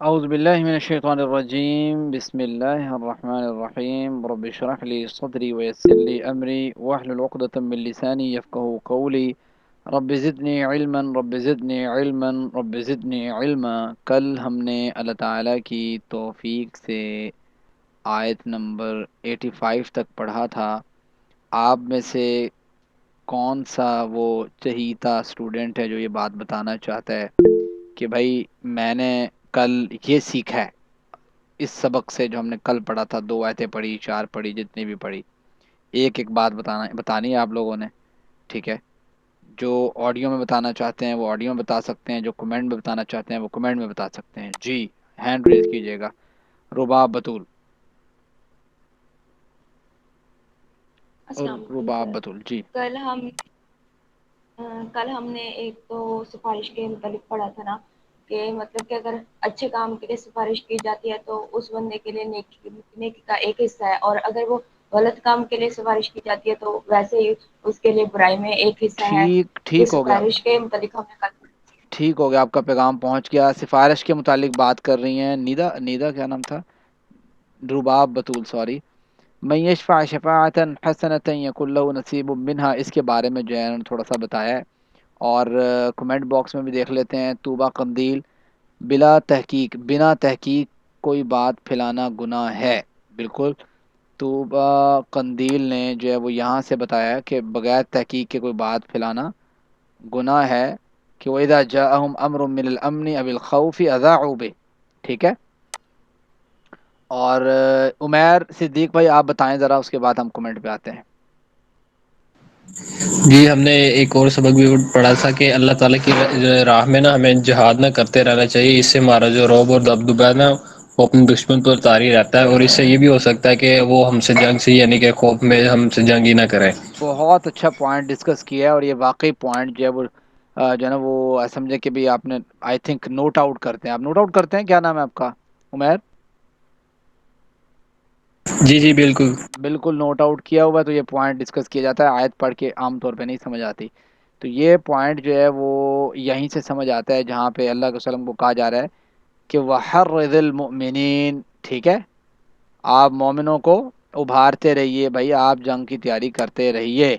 أعوذ بالله من الشيطان الرجيم بسم الله الرحمن الرحيم رب اشرح لي صدري ويسر لي أمري واحلل عقدة من لساني يفقهوا قولي رب زدني علما رب زدنی علما رب زدنی علما۔ کل ہم نے اللہ تعالیٰ کی توفیق سے آیت نمبر 85 تک پڑھا تھا۔ آپ میں سے کون سا وہ چہیتا اسٹوڈنٹ ہے جو یہ بات بتانا چاہتا ہے کہ بھائی میں نے کل یہ سیکھا ہے اس سبق سے جو ہم نے کل پڑھا تھا، 2 آیتیں پڑھی، 4 پڑھی، جتنی بھی پڑھی، ایک ایک بات بتانی ہے آپ لوگوں نے، ٹھیک ہے؟ جو آڈیو میں بتانا چاہتے ہیں وہ آڈیو میں بتا سکتے ہیں، جو کمنٹ میں بتانا چاہتے ہیں وہ کمنٹ میں بتا سکتے ہیں۔ جی، ہینڈ ریز کیجیے گا۔ رباب بتول اور السلام علیکم رباب سر۔ بتول جی۔ کل ہم کل ہم نے ایک تو سفارش کے متعلق پڑھا تھا نا، کہ مطلب کہ اگر اچھے کام کے لیے سفارش کی جاتی ہے تو اس بندے کے لیے نیکی کا ایک حصہ ہے، اور اگر وہ غلط کام کے لیے سفارش کی جاتی ہے تو ویسے ہی اس کے لیے برائی میں ایک حصہ ہے۔ ٹھیک یہ ٹھیک ہو گیا، سفارش کے متعلق ہم نے کل ٹھیک ہو گیا، آپ کا پیغام پہنچ گیا۔ سفارش کے متعلق بات کر رہی ہیں نیدا کیا نام تھا؟ رباب بتول، سوری۔ من یشفع شفاعتا حسنتا یکن له نصیب منها، اس کے بارے میں جو ہے انہوں نے تھوڑا سا بتایا ہے، اور کمنٹ باکس میں بھی دیکھ لیتے ہیں۔ طوبہ قندیل، بنا تحقیق کوئی بات پھیلانا گناہ ہے، بالکل۔ طوبہ قندیل نے جو ہے وہ یہاں سے بتایا کہ بغیر تحقیق کے کوئی بات پھیلانا گناہ ہے، کہ وَإِذَا جَاءَهُمْ أَمْرٌ مِّنَ الْأَمْنِ أَوِ الْخَوْفِ أَذَاعُوا بِهِ، ٹھیک ہے؟ اور عمیر صدیق بھائی آپ بتائیں ذرا، اس کے بعد ہم کمنٹ پہ آتے ہیں۔ جی، ہم نے ایک اور سبق بھی پڑھا تھا کہ اللہ تعالیٰ کی راہ میں نا ہمیں جہاد نہ کرتے رہنا چاہیے، اس سے ہمارا جو رعب اور دبدبہ ہے نا وہ اپنے دشمن پر طاری رہتا ہے، اور اس سے یہ بھی ہو سکتا ہے کہ وہ ہم سے جنگ سے یعنی کہ خوف میں ہم سے جنگ ہی نہ کریں۔ بہت اچھا پوائنٹ ڈسکس کیا ہے، اور یہ واقعی پوائنٹ جو ہے وہ جو ہے نا وہ سمجھے کہ بھی آپ نے آئی تھنک نوٹ آؤٹ کرتے ہیں۔ آپ نوٹ آؤٹ کرتے ہیں؟ کیا نام ہے آپ کا عمیر؟ جی جی بالکل۔ بالکل نوٹ آؤٹ کیا ہوا ہے، تو یہ پوائنٹ ڈسکس کیا جاتا ہے، آیت پڑھ کے عام طور پہ نہیں سمجھ آتی، تو یہ پوائنٹ جو ہے وہ یہیں سے سمجھ آتا ہے جہاں پہ اللہ کے وسلم کو کہا جا رہا ہے کہ وَحَرِّضِ الْمُؤْمِنِينَ، ٹھیک ہے؟ آپ مومنوں کو ابھارتے رہیے، بھائی آپ جنگ کی تیاری کرتے رہیے۔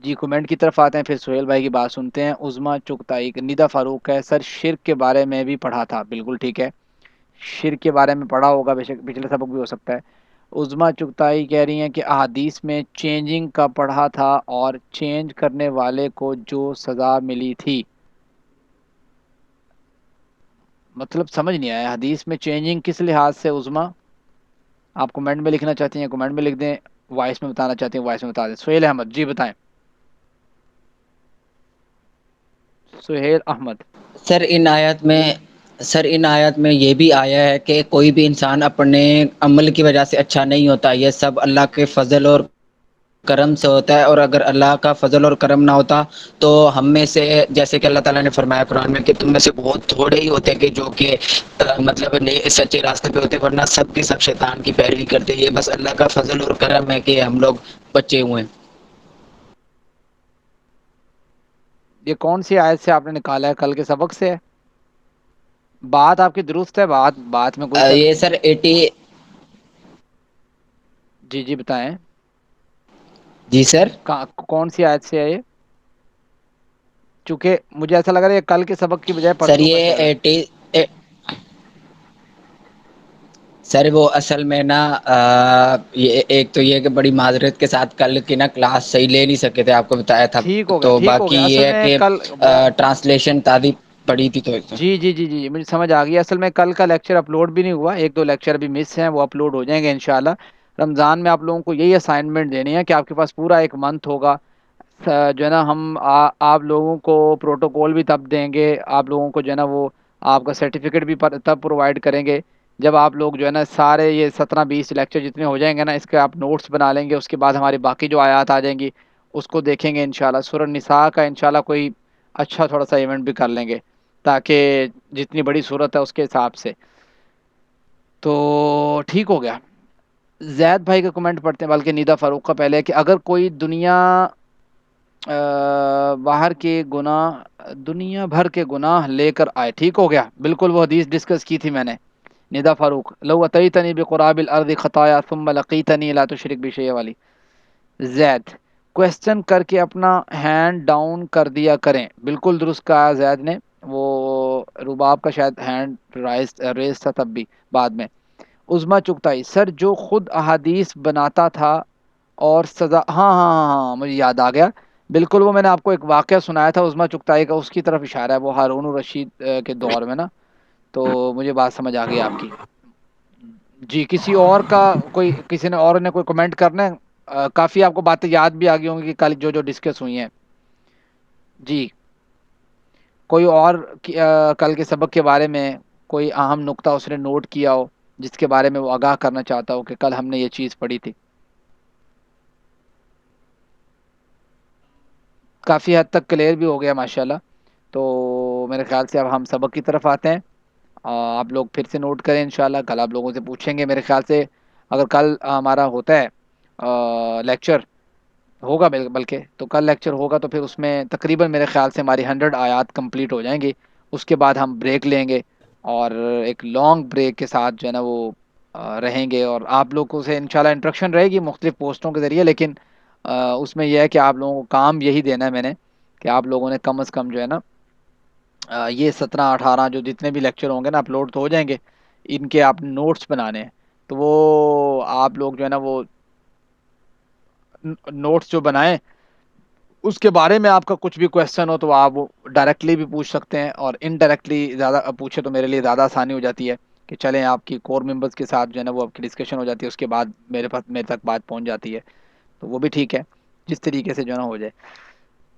جی، کمنٹ کی طرف آتے ہیں، پھر سہیل بھائی کی بات سنتے ہیں۔ عظما چغتائی ندا فاروق ہے، سر شرک کے بارے میں بھی پڑھا تھا، بالکل ٹھیک ہے، شرک کے بارے میں پڑھا ہوگا، بے شک پچھلے سبق بھی ہو سکتا ہے۔ عظما چغتائی کہہ رہی ہیں کہ احادیث میں چینجنگ کا پڑھا تھا، اور چینج کرنے والے کو جو سزا ملی تھی، مطلب سمجھ نہیں آیا حدیث میں چینجنگ کس لحاظ سے عظما؟ آپ کمنٹ میں لکھنا چاہتی ہیں کمنٹ میں لکھ دیں، وائس میں بتانا چاہتی ہیں وائس میں بتا دیں۔ سہیل احمد جی بتائیں۔ سہیل احمد۔ سر ان آیات میں یہ بھی آیا ہے کہ کوئی بھی انسان اپنے عمل کی وجہ سے اچھا نہیں ہوتا، یہ سب اللہ کے فضل اور کرم سے ہوتا ہے، اور اگر اللہ کا فضل اور کرم نہ ہوتا تو ہم میں سے، جیسے کہ اللہ تعالیٰ نے فرمایا قرآن میں، کہ تم میں سے بہت تھوڑے ہی ہوتے کہ جو کہ مطلب سچے راستے پہ ہوتے، ورنہ سب کے سب شیطان کی پیروی کرتے۔ یہ بس اللہ کا فضل اور کرم ہے کہ ہم لوگ بچے ہوئے ہیں۔ یہ کون سی آیت سے آپ نے نکالا ہے؟ کل کے سبق سے ہے؟ بات آپ کی درست ہے، بات میں کوئی شک یہ نہیں۔ سر 80۔ جی جی بتائیں، جی سر۔ کون سی آیت سے ہے یہ؟ چونکہ مجھے ایسا لگ رہا ہے یہ کل کے سبق کی بجائے سر پرسوں کا یہ شاید ہے۔ 80۔ سر وہ اصل میں نا یہ ایک تو یہ کہ بڑی معذرت کے ساتھ کل کی نا کلاس صحیح لے نہیں سکے تھے، آپ کو بتایا تھا، ٹھیک ہو گیا، تو ٹھیک ہو باقی گیا، یہ اصل ہے میں کہ کل ٹرانسلیشن تعدیب پڑھی تھی تو جی جی جی جی مجھے سمجھ آ گئی۔ اصل میں کل کا لیکچر اپلوڈ بھی نہیں ہوا، 1-2 لیکچر بھی مس ہیں، وہ اپلوڈ ہو جائیں گے انشاءاللہ۔ رمضان میں آپ لوگوں کو یہی اسائنمنٹ دینی ہے کہ آپ کے پاس پورا ایک منتھ ہوگا، جو ہے نا ہم آپ لوگوں کو پروٹوکول بھی تب دیں گے، آپ لوگوں کو جو ہے نا وہ آپ کا سرٹیفکیٹ بھی تب پرووائڈ کریں گے جب آپ لوگ جو ہے نا سارے یہ 17-20 لیکچر جتنے ہو جائیں گے نا، اس کے آپ نوٹس بنا لیں گے، اس کے بعد ہماری باقی جو آیات آ جائیں گی اس کو دیکھیں گے انشاءاللہ۔ سورہ النساء کا انشاءاللہ کوئی اچھا تھوڑا سا ایونٹ بھی کر لیں گے، تاکہ جتنی بڑی صورت ہے اس کے حساب سے، تو ٹھیک ہو گیا۔ زید بھائی کا کمنٹ پڑھتے ہیں، بلکہ نیدا فاروق کا پہلے ہے کہ اگر کوئی دنیا باہر کے گناہ دنیا بھر کے گناہ لے کر آئے. ٹھیک ہو گیا, بالکل وہ حدیث ڈسکس کی تھی میں نے. ندا فاروق, لو اتیتنی بقراب الارض خطایا ثم لقیتنی لا تشرک بی شیء والی. زید, کوشچن کر کے اپنا ہینڈ ڈاؤن کر دیا کریں. بالکل درست کہا زید نے. وہ رباب کا شاید ہینڈ ریز تھا تب بھی بعد میں. عظما چگتائی, سر جو خود احادیث بناتا تھا اور سزا, ہاں ہاں ہاں ہاں مجھے یاد آ گیا. بالکل وہ میں نے آپ کو ایک واقعہ سنایا تھا عظما چگتائی کا, اس کی طرف اشارہ ہے. وہ ہارون الرشید کے دور میں نا, تو مجھے بات سمجھ آ گئی آپ کی. جی, کسی اور کا کسی نے اور نے کوئی کمنٹ کرنا ہے؟ کافی آپ کو باتیں یاد بھی آ گئی ہوں گی کہ کل جو ڈسکس ہوئی ہیں. جی, کوئی اور کل کے سبق کے بارے میں کوئی اہم نقطہ اس نے نوٹ کیا ہو جس کے بارے میں وہ آگاہ کرنا چاہتا ہو کہ کل ہم نے یہ چیز پڑھی تھی. کافی حد تک کلیئر بھی ہو گیا ماشاءاللہ. تو میرے خیال سے اب ہم سبق کی طرف آتے ہیں. آپ لوگ پھر سے نوٹ کریں انشاءاللہ. کل آپ لوگوں سے پوچھیں گے میرے خیال سے, اگر کل ہمارا ہوتا ہے لیکچر ہوگا بلکہ, تو کل لیکچر ہوگا تو پھر اس میں تقریباً میرے خیال سے ہماری 100 آیات کمپلیٹ ہو جائیں گی. اس کے بعد ہم بریک لیں گے اور ایک لانگ بریک کے ساتھ جو ہے نا وہ رہیں گے. اور آپ لوگوں سے انشاءاللہ انٹریکشن رہے گی مختلف پوسٹوں کے ذریعے, لیکن اس میں یہ ہے کہ آپ لوگوں کو کام یہی دینا ہے میں نے, کہ آپ لوگوں نے کم از کم جو ہے نا یہ 17-18 جو جتنے بھی لیکچر ہوں گے نا اپلوڈ تو ہو جائیں گے, ان کے آپ نوٹس بنانے ہیں. تو وہ آپ لوگ جو ہے نا وہ نوٹس جو بنائیں, اس کے بارے میں آپ کا کچھ بھی کویشچن ہو تو آپ ڈائریکٹلی بھی پوچھ سکتے ہیں, اور انڈائریکٹلی زیادہ پوچھے تو میرے لیے زیادہ آسانی ہو جاتی ہے کہ چلیں آپ کی کور ممبرس کے ساتھ جو ہے نا وہ آپ کی ڈسکشن ہو جاتی ہے, اس کے بعد میرے تک بات پہنچ جاتی ہے. تو وہ بھی ٹھیک ہے, جس طریقے سے جو ہے نا ہو جائے.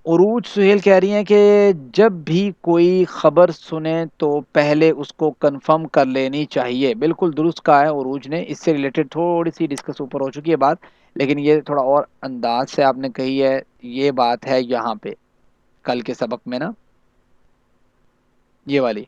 عروج سہیل کہہ رہی ہیں کہ جب بھی کوئی خبر سنیں تو پہلے اس کو کنفرم کر لینی چاہیے. بالکل درست کہا ہے عروج نے. اس سے ریلیٹڈ تھوڑی سی ڈسکس اوپر ہو چکی ہے بات, لیکن یہ تھوڑا اور انداز سے آپ نے کہی ہے. یہ بات ہے یہاں پہ کل کے سبق میں نا, یہ والی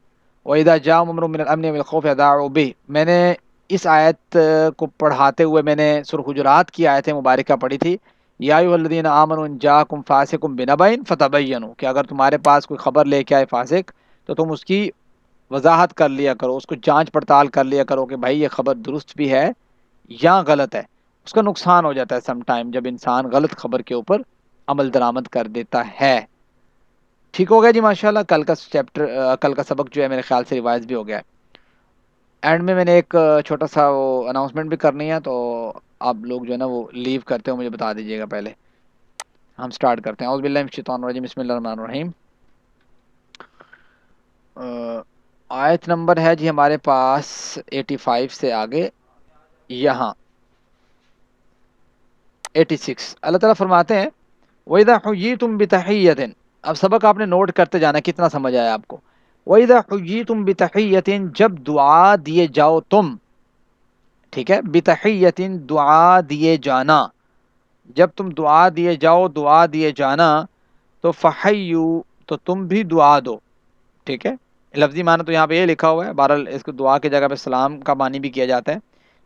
وَإِذَا جَاءَهُمْ أَمْرٌ مِّنَ الْأَمْنِ وَالْخَوْفِ أَذَاعُوا بِهِ. میں نے اس آیت کو پڑھاتے ہوئے میں نے سورہ حجرات کی آیت مبارکہ پڑھی تھی, یا ایھا الذین آمنوا ان جاءکم فاسق بنبأ فتبینوا, کہ اگر تمہارے پاس کوئی خبر لے کے آئے فاسق تو تم اس کی وضاحت کر لیا کرو, اس کو جانچ پڑتال کر لیا کرو کہ بھائی یہ خبر درست بھی ہے یا غلط ہے. اس کا نقصان ہو جاتا ہے سم ٹائم جب انسان غلط خبر کے اوپر عمل درآمد کر دیتا ہے. ٹھیک ہو گیا جی ماشاءاللہ. کل کا چیپٹر کل کا سبق جو ہے میرے خیال سے ریوائز بھی ہو گیا ہے. اینڈ میں نے ایک چھوٹا سا وہ اناؤنسمنٹ بھی کرنی ہے, تو آپ لوگ جو ہے نا وہ لیو کرتے ہو مجھے بتا دیجیے گا. پہلے ہم سٹارٹ کرتے ہیں. اعوذ باللہ من الشیطان الرجیم, بسم اللہ الرحمن الرحیم. آیت نمبر ہے جی ہمارے پاس 85 سے آگے, یہاں 86. اللہ تعالیٰ فرماتے ہیں وَإِذَا حُيِّيتُم بِتَحِيَّةٍ. اب سبق آپ نے نوٹ کرتے جانا, کتنا سمجھ آیا آپ کو. وَإِذَا حُيِّيتُم بِتَحِيَّةٍ, جب دعا دیے جاؤ تم, ٹھیک ہے, بِتَحِيَّةٍ دعا دیے جانا, جب تم دعا دیے جاؤ دعا دیے جانا, تو فَحَيُّوا, تو تم بھی دعا دو. ٹھیک ہے, لفظی معنی تو یہاں پہ یہ لکھا ہوا ہے, بہرحال اس کو دعا کی جگہ پہ سلام کا معنی بھی کیا جاتا ہے,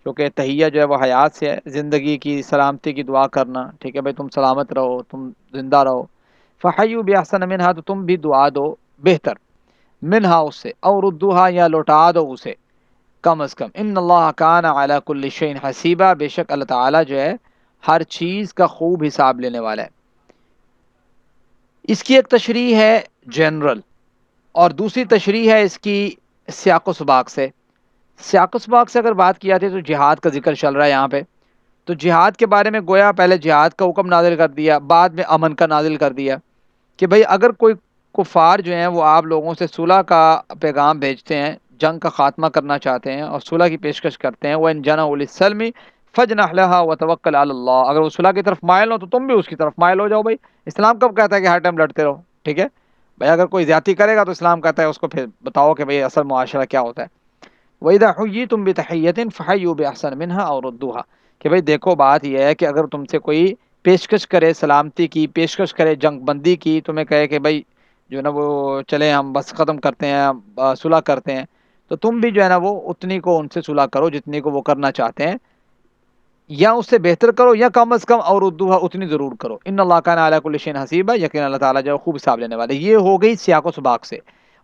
کیونکہ تحیہ جو ہے وہ حیات سے ہے, زندگی کی سلامتی کی دعا کرنا. ٹھیک ہے بھائی, تم سلامت رہو, تم زندہ رہو. فَحَيُّوا بِأَحْسَنَ مِنْهَا, تو تم بھی دعا دو بہتر, منہا اس سے, اور ردوہا یا لوٹا دو اسے کم از کم. ان اللہ کان علی کل شیء حسیبا, بے شک اللہ تعالیٰ جو ہے ہر چیز کا خوب حساب لینے والا ہے. اس کی ایک تشریح ہے جنرل, اور دوسری تشریح ہے اس کی سیاق و سباق سے. سیاق و سباق سے اگر بات کی جاتی ہے تو جہاد کا ذکر چل رہا ہے یہاں پہ, تو جہاد کے بارے میں گویا پہلے جہاد کا حکم نازل کر دیا, بعد میں امن کا نازل کر دیا, کہ بھئی اگر کوئی کفار جو ہیں وہ آپ لوگوں سے صلح کا پیغام بھیجتے ہیں, جنگ کا خاتمہ کرنا چاہتے ہیں اور صلح کی پیشکش کرتے ہیں, وَإِن جَنَحُوا لِلسَّلْمِ فَاجْنَحْ لَهَا وَتَوَكَّلْ عَلَى اللَّهِ, اگر وہ صلح کی طرف مائل ہو تو تم بھی اس کی طرف مائل ہو جاؤ. بھائی اسلام کب کہتا ہے کہ ہر ٹائم لڑتے رہو؟ ٹھیک ہے بھائی, اگر کوئی زیادتی کرے گا تو اسلام کہتا ہے اس کو پھر بتاؤ کہ بھئی اصل معاشرہ کیا ہوتا ہے. وَإِذَا حُيِّيتُم بِتَحِيَّةٍ فَحَيُّوا بِأَحْسَنَ مِنْهَا أَوْ رُدُّوهَا, کہ بھئی دیکھو بات یہ ہے کہ اگر تم سے کوئی پیشکش کرے سلامتی کی, پیشکش کرے جنگ بندی کی, تمہیں کہے کہ بھئی جو ہے نا وہ چلیں ہم بس ختم کرتے ہیں, صلح کرتے ہیں, تو تم بھی جو ہے نا وہ اتنی کو ان سے صلح کرو جتنی کو وہ کرنا چاہتے ہیں. یا اس سے بہتر کرو یا کم از کم اور اردوہا اتنی ضرور کرو. ان اللہ کان علی کل شیء حسیبا، یقین اللہ تعالیٰ جو خوب حساب لینے والے. یہ ہو گئی سیاق و سباق سے.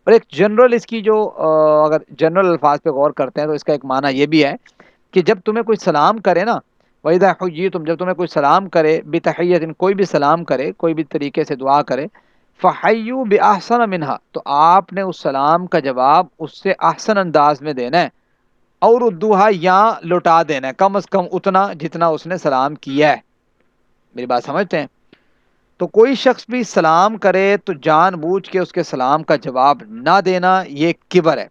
اور ایک جنرل اس کی جو اگر جنرل الفاظ پہ غور کرتے ہیں تو اس کا ایک معنی یہ بھی ہے کہ جب تمہیں کوئی سلام کرے نا، وَإِذَا حُيِّيتُمْ، جب تمہیں کوئی سلام کرے، بِتَحِيَّةٍ، کوئی بھی سلام کرے، کوئی بھی طریقے سے دعا کرے، فَحَيُّوا بِأَحْسَنَ مِنْهَا، تو آپ نے اس سلام کا جواب اس سے احسن انداز میں دینا ہے، اور ردوہا، یا لوٹا دینا ہے کم از کم اتنا جتنا اس نے سلام کیا ہے. میری بات سمجھتے ہیں؟ تو کوئی شخص بھی سلام کرے تو جان بوجھ کے اس کے سلام کا جواب نہ دینا، یہ کبر ہے.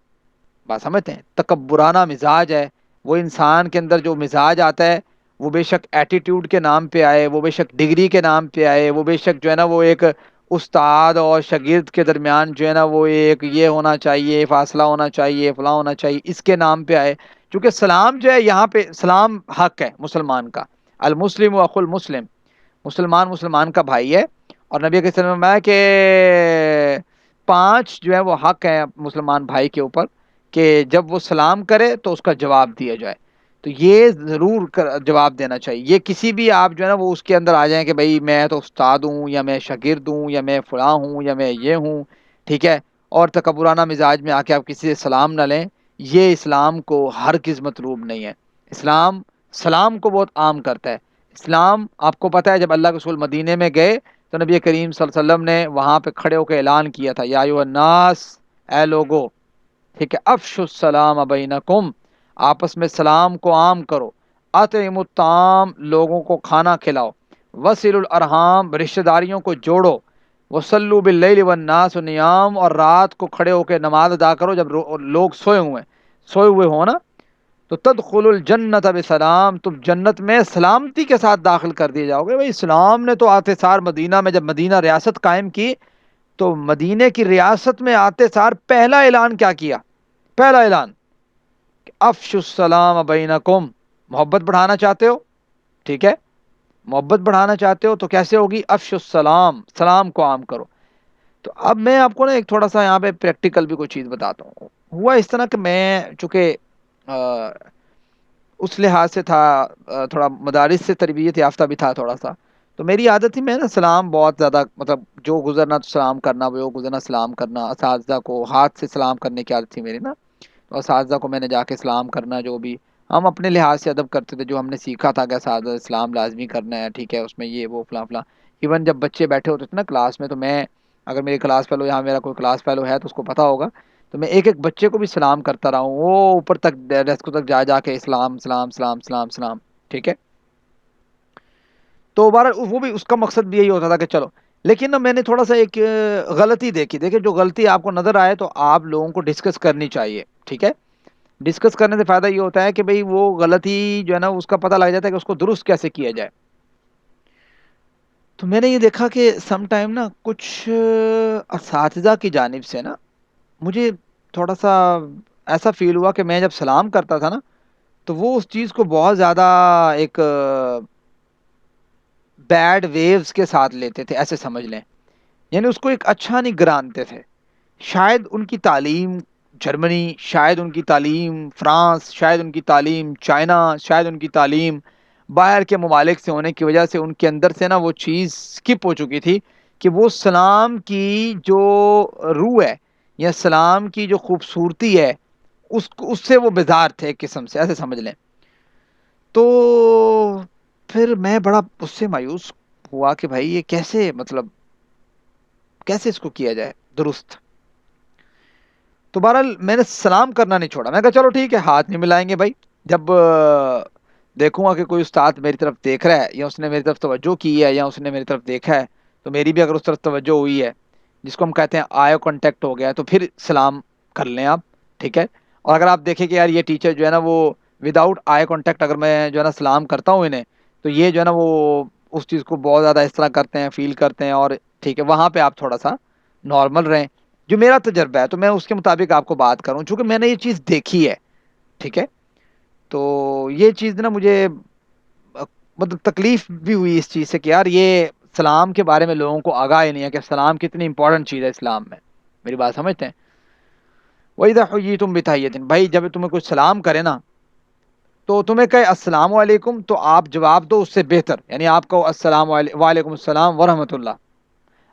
بات سمجھتے ہیں؟ تکبرانہ مزاج ہے. وہ انسان کے اندر جو مزاج آتا ہے وہ بے شک ایٹیٹیوڈ کے نام پہ آئے، وہ بے شک ڈگری کے نام پہ آئے، وہ بے شک جو ہے نا وہ ایک استاد اور شاگرد کے درمیان جو ہے نا وہ ایک یہ ہونا چاہیے، فاصلہ ہونا چاہیے، فلاں ہونا چاہیے، اس کے نام پہ آئے. چونکہ سلام جو ہے یہاں پہ سلام حق ہے مسلمان کا. المسلم و اخو المسلم، مسلمان مسلمان کا بھائی ہے. اور نبی کے وسلم میں کہ 5 جو ہے وہ حق ہیں مسلمان بھائی کے اوپر کہ جب وہ سلام کرے تو اس کا جواب دیا جائے. تو یہ ضرور جواب دینا چاہیے. یہ کسی بھی آپ جو ہے نا وہ اس کے اندر آ جائیں کہ بھائی میں تو استاد ہوں، یا میں شاگرد ہوں، یا میں فلاں ہوں، یا میں یہ ہوں، ٹھیک ہے، اور تکبرانہ مزاج میں آ کے آپ کسی سے سلام نہ لیں. یہ اسلام کو ہرگز مطلوب نہیں ہے. اسلام سلام کو بہت عام کرتا ہے. اسلام آپ کو پتہ ہے جب اللہ کے رسول مدینے میں گئے تو نبی کریم صلی اللہ علیہ وسلم نے وہاں پہ کھڑے ہو کے اعلان کیا تھا، یا ایھا الناس، اے لوگو، ٹھیک ہے، افشوا السلام بینکم، آپس میں سلام کو عام کرو. اطعموا الطعام، لوگوں کو کھانا کھلاؤ. وصلوا الارحام، رشتہ داریوں کو جوڑو. وصلوا باللیل والناس نیام، اور رات کو کھڑے ہو کے نماز ادا کرو جب لوگ سوئے ہوئے ہو نا. تو تدخل الجنت بسلام، تم جنت میں سلامتی کے ساتھ داخل کر دیے جاؤ گے. بھائی اسلام نے تو آتے سار مدینہ میں جب مدینہ ریاست قائم کی تو مدینہ کی ریاست میں آتے سار پہلا اعلان کیا کیا؟ پہلا اعلان کہ افشوا السلام بینکم. محبت بڑھانا چاہتے ہو؟ ٹھیک ہے، محبت بڑھانا چاہتے ہو تو کیسے ہوگی؟ افشوا السلام، سلام کو عام کرو. تو اب میں آپ کو نا ایک تھوڑا سا یہاں پہ پریکٹیکل بھی کوئی چیز بتاتا ہوں. ہوا اس طرح کہ میں چونکہ اس لحاظ سے تھا تھوڑا مدارس سے تربیت یافتہ بھی تھا تھوڑا سا، تو میری عادت تھی میں نا سلام بہت زیادہ، مطلب جو گزرنا تو سلام کرنا، وہ گزرنا سلام کرنا. اساتذہ کو ہاتھ سے سلام کرنے کی عادت تھی میری نا، تو اساتذہ کو میں نے جا کے سلام کرنا. جو بھی ہم اپنے لحاظ سے ادب کرتے تھے، جو ہم نے سیکھا تھا کہ اساتذہ اسلام لازمی کرنا ہے، ٹھیک ہے، اس میں یہ وہ فلاں فلاں. ایون جب بچے بیٹھے ہوتے تھے نا کلاس میں، تو میں اگر میری کلاس فیلو، یہاں میرا کوئی کلاس فیلو ہے تو اس کو پتا ہوگا، تو میں ایک ایک بچے کو بھی سلام کرتا رہا ہوں، وہ اوپر تک ڈیسک تک جا کے اسلام سلام سلام سلام سلام، ٹھیک ہے. تو بہرحال وہ بھی اس کا مقصد بھی یہی ہوتا تھا کہ چلو. لیکن نا میں نے تھوڑا سا ایک غلطی دیکھی. دیکھیں جو غلطی آپ کو نظر آئے تو آپ لوگوں کو ڈسکس کرنی چاہیے، ٹھیک ہے. ڈسکس کرنے سے فائدہ یہ ہوتا ہے کہ بھئی وہ غلطی جو ہے نا اس کا پتہ لگ جاتا ہے کہ اس کو درست کیسے کیا جائے. تو میں نے یہ دیکھا کہ سم ٹائم نا کچھ اساتذہ کی جانب سے نا مجھے تھوڑا سا ایسا فیل ہوا کہ میں جب سلام کرتا تھا نا تو وہ اس چیز کو بہت زیادہ ایک بیڈ ویوز کے ساتھ لیتے تھے، ایسے سمجھ لیں. یعنی اس کو ایک اچھا نہیں گرانتے تھے. شاید ان کی تعلیم جرمنی، شاید ان کی تعلیم فرانس، شاید ان کی تعلیم چائنا، شاید ان کی تعلیم باہر کے ممالک سے ہونے کی وجہ سے ان کے اندر سے نا وہ چیز سکپ ہو چکی تھی کہ وہ سلام کی جو روح ہے یا سلام کی جو خوبصورتی ہے اس سے وہ بیزار تھے ایک قسم سے، ایسے سمجھ لیں. تو پھر میں بڑا اس سے مایوس ہوا کہ بھائی یہ کیسے، مطلب کیسے اس کو کیا جائے درست. تو بہرحال میں نے سلام کرنا نہیں چھوڑا. میں کہا چلو ٹھیک ہے، ہاتھ نہیں ملائیں گے بھائی. جب دیکھوں گا کہ کوئی استاد میری طرف دیکھ رہا ہے یا اس نے میری طرف توجہ کی ہے یا اس نے میری طرف دیکھا ہے تو میری بھی اگر اس طرف توجہ ہوئی ہے، جس کو ہم کہتے ہیں آئی کانٹیکٹ ہو گیا ہے، تو پھر سلام کر لیں آپ، ٹھیک ہے. اور اگر آپ دیکھیں کہ یار یہ ٹیچر جو ہے نا وہ وداؤٹ آئی کانٹیکٹ اگر میں جو ہے نا سلام کرتا ہوں انہیں، تو یہ جو ہے نا وہ اس چیز کو بہت زیادہ اس طرح کرتے ہیں، فیل کرتے ہیں، اور ٹھیک ہے وہاں پہ آپ تھوڑا سا نارمل رہیں. جو میرا تجربہ ہے تو میں اس کے مطابق آپ کو بات کروں، چونکہ میں نے یہ چیز دیکھی ہے، ٹھیک ہے. تو یہ چیز نا مجھے مطلب تکلیف بھی ہوئی اس چیز سے کہ یار یہ سلام کے بارے میں لوگوں کو آگاہ ہی نہیں ہے کہ سلام کتنی امپورٹنٹ چیز ہے اسلام میں. میری بات سمجھتے ہیں؟ وَإِذَا حُيِّيتُم بِتَحِيَّةٍ، بھائی جب تمہیں کوئی سلام کرے نا تو تمہیں کہے السلام علیکم تو آپ جواب دو اس سے بہتر، یعنی آپ کو السلام وعلیکم السلام ورحمۃ اللہ.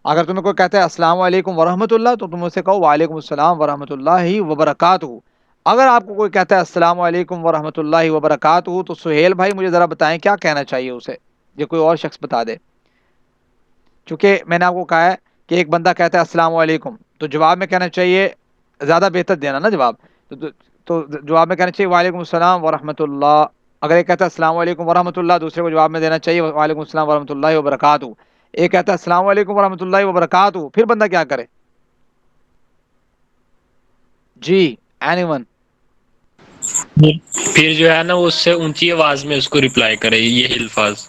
اگر تمہیں کوئی کہتا ہے السلام علیکم ورحمۃ اللہ تو تم اسے کہو وعلیکم السلام ورحمۃ اللہ وبرکاتہ. اگر آپ کو کوئی کہتا ہے السلام علیکم ورحمۃ اللہ وبرکاتہ تو سہیل بھائی مجھے ذرا بتائیں کیا کہنا چاہیے اسے، یہ کوئی اور شخص بتا دے. چونکہ میں نے آپ کو کہا ہے کہ ایک بندہ کہتا ہے السلام علیکم تو جواب میں کہنا چاہیے، زیادہ بہتر دینا نا جواب، تو جواب میں کہنا چاہیے وعلیکم السلام ورحمۃ اللہ. اگر ایک کہتا ہے السلام علیکم ورحمۃ اللہ، دوسرے کو جواب میں دینا چاہیے وعلیکم السلام ورحمۃ اللہ وبرکاتہ. ایک کہتا ہے السلام علیکم ورحمۃ اللہ وبرکاتہ، پھر بندہ کیا کرے؟ جی اینی ون؟ پھر جو ہے نا وہ اس سے اونچی آواز میں اس کو ریپلائی کرے یہ الفاظ.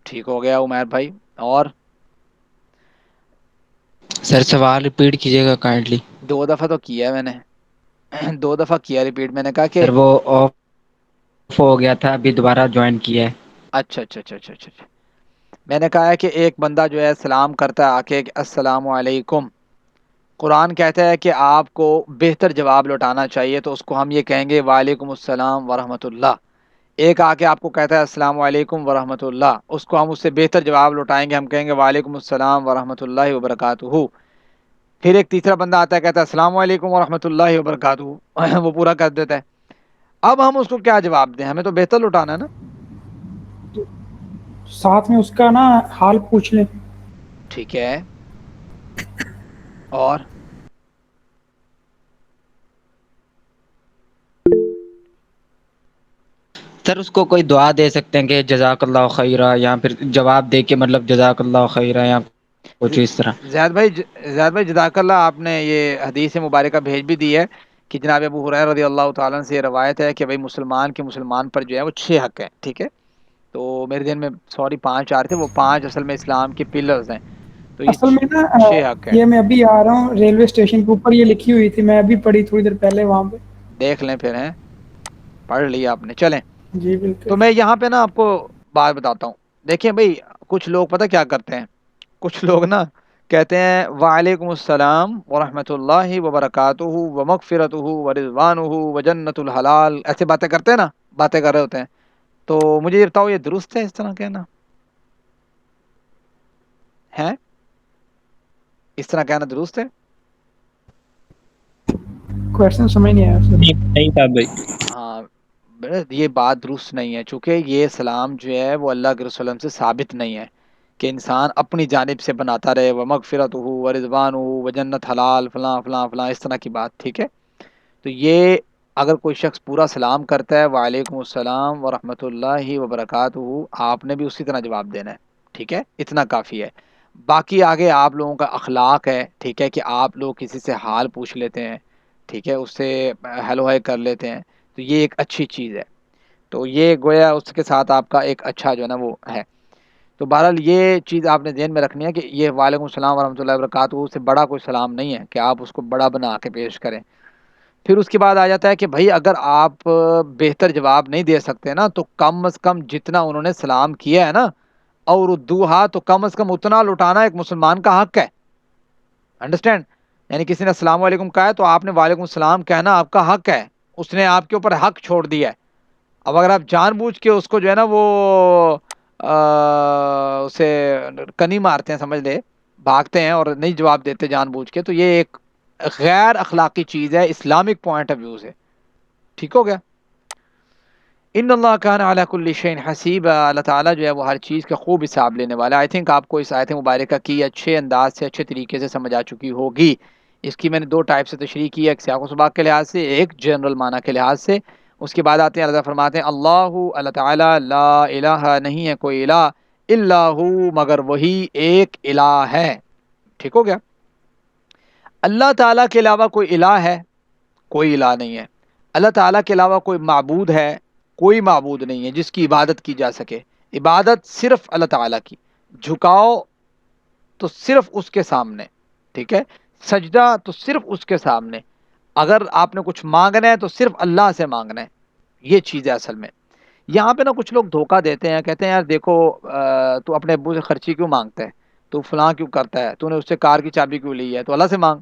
ٹھیک ہو گیا عمیر بھائی. اور سر سوال ریپیٹ کیجیے گا کائنڈلی. 2 دفعہ تو کیا ہے میں نے، 2 دفعہ کیا ریپیٹ. میں نے کہا کہ سر وہ آف ہو گیا تھا، ابھی دوبارہ جوائن کیا ہے. اچھا اچھا اچھا اچھا اچھا. میں نے کہا ہے کہ ایک بندہ جو ہے سلام کرتا ہے آ کے کہ السلام علیکم، قرآن کہتا ہے کہ آپ کو بہتر جواب لوٹانا چاہیے تو اس کو ہم یہ کہیں گے وعلیکم السلام ورحمۃ اللہ. ایک آ کے آپ کو کہتا ہے السلام علیکم ورحمۃ اللہ، اس کو ہم اس سے بہتر جواب لوٹائیں گے، ہم کہیں گے وعلیکم السلام ورحمۃ اللہ وبرکاتہ. پھر ایک تیسرا بندہ آتا ہے کہتا ہے السلام علیکم ورحمۃ اللہ وبرکاتہ، وہ پورا کر دیتا ہے. اب ہم اس کو کیا جواب دیں؟ ہمیں تو بہتر لوٹانا ہے نا. ساتھ میں اس کا نا حال پوچھ لیں. ٹھیک ہے. اور سر اس کو کوئی دعا دے سکتے ہیں کہ جزاک اللہ خیرہ، یا پھر جواب دے کے مطلب جزاک اللہ خیرہ یا کچھ اس طرح. زیاد بھائی جزاک اللہ، آپ نے یہ حدیث مبارکہ بھیج بھی دی ہے کہ جناب ابو ہریرہ رضی اللہ تعالیٰ سے یہ روایت ہے کہ بھائی مسلمان پر جو ہے وہ 6 حق ہیں. ٹھیک ہے، تو میرے ذہن میں 5 آ رہے تھے، وہ 5 اصل میں اسلام کے پلرز ہیں. تو یہ اصل میں نا 6 حق ہیں. یہ میں ابھی آ رہا ہوں ریلوے اسٹیشن کے اوپر، یہ لکھی ہوئی تھی، میں ابھی پڑھی تھوڑی دیر پہلے وہاں پہ. دیکھ لیں پھر، ہیں پڑھ لیا آپ نے. چلیں، جی بالکل. تو میں یہاں پہ نا آپ کو بات بتاتا ہوں. دیکھیں بھائی کچھ لوگ پتہ کیا کرتے ہیں، کچھ لوگ نا کہتے ہیں وعلیکم السلام ورحمۃ اللہ وبرکاتہ ومغفرتہ ورضوانہ وجنت الحلال، ایسے باتیں کرتے ہیں نا، باتیں کر رہے ہوتے ہیں. تو مجھے یہ بتاؤ یہ درست ہے اس طرح کہنا؟ ہے اس طرح کہنا درست ہے؟ کویشچن سمجھ نہیں آیا سر. نہیں تھا بھائی. ہاں، یہ بات درست نہیں ہے، چونکہ یہ سلام جو ہے وہ اللہ کے رسول سے ثابت نہیں ہے کہ انسان اپنی جانب سے بناتا رہے ومغفرتہ ورضوانہ وجنت حلال فلاں فلاں فلاں اس طرح کی بات. ٹھیک ہے، تو یہ اگر کوئی شخص پورا سلام کرتا ہے وعلیکم السلام ورحمۃ اللہ وبرکاتہ، آپ نے بھی اسی طرح جواب دینا ہے. ٹھیک ہے، اتنا کافی ہے. باقی آگے آپ لوگوں کا اخلاق ہے، ٹھیک ہے، کہ آپ لوگ کسی سے حال پوچھ لیتے ہیں، ٹھیک ہے، اس سے ہیلو ہائی کر لیتے ہیں، تو یہ ایک اچھی چیز ہے. تو یہ گویا اس کے ساتھ آپ کا ایک اچھا جو ہے نا وہ ہے. تو بہرحال یہ چیز آپ نے ذہن میں رکھنی ہے کہ یہ وعلیکم السلام ورحمۃ اللہ وبرکاتہ سے بڑا کوئی سلام نہیں ہے کہ آپ اس کو بڑا بنا کے پیش کریں. پھر اس کے بعد آ جاتا ہے کہ بھائی اگر آپ بہتر جواب نہیں دے سکتے نا تو کم از کم جتنا انہوں نے سلام کیا ہے نا اور دوہا، تو کم از کم اتنا لٹانا ایک مسلمان کا حق ہے. انڈرسٹینڈ؟ یعنی کسی نے السلام علیکم کہا ہے تو آپ نے وعلیکم السلام کہنا آپ کا حق ہے. اس نے آپ کے اوپر حق چھوڑ دیا ہے. اب اگر آپ جان بوجھ کے اس کو جو ہے نا وہ اسے کنی مارتے ہیں، سمجھ لے بھاگتے ہیں اور نہیں جواب دیتے جان بوجھ کے، تو یہ ایک غیر اخلاقی چیز ہے اسلامک پوائنٹ آف ویو سے. ٹھیک ہو گیا؟ ان اللہ کان علی کل شیء حسیبا، اللہ تعالیٰ جو ہے وہ ہر چیز کا خوب حساب لینے والا ہے. آئی تھنک آپ کو اس آیت مبارکہ کی اچھے انداز سے اچھے طریقے سے سمجھ آ چکی ہوگی. اس کی میں نے 2 ٹائپ سے تشریح کی ہے، ایک سیاق و سباق کے لحاظ سے، ایک جنرل معنی کے لحاظ سے. اس کے بعد آتے ہیں اللہ فرماتے ہیں اللہ تعالیٰ لا الہ، نہیں ہے کوئی الہ، الا ہو، مگر وہی ایک الہ ہے. ٹھیک ہو گیا؟ اللہ تعالیٰ کے علاوہ کوئی الہ ہے؟ کوئی الہ نہیں ہے. اللہ تعالیٰ کے علاوہ کوئی معبود ہے؟ کوئی معبود نہیں ہے جس کی عبادت کی جا سکے. عبادت صرف اللہ تعالیٰ کی، جھکاؤ تو صرف اس کے سامنے، ٹھیک ہے، سجدہ تو صرف اس کے سامنے. اگر آپ نے کچھ مانگنا ہے تو صرف اللہ سے مانگنا ہے. یہ چیز ہے اصل میں. یہاں پہ نا کچھ لوگ دھوکہ دیتے ہیں، کہتے ہیں یار دیکھو تو اپنے ابو سے خرچی کیوں مانگتا ہے، تو فلاں کیوں کرتا ہے، تو نے اس سے کار کی چابی کیوں لی ہے، تو اللہ سے مانگ.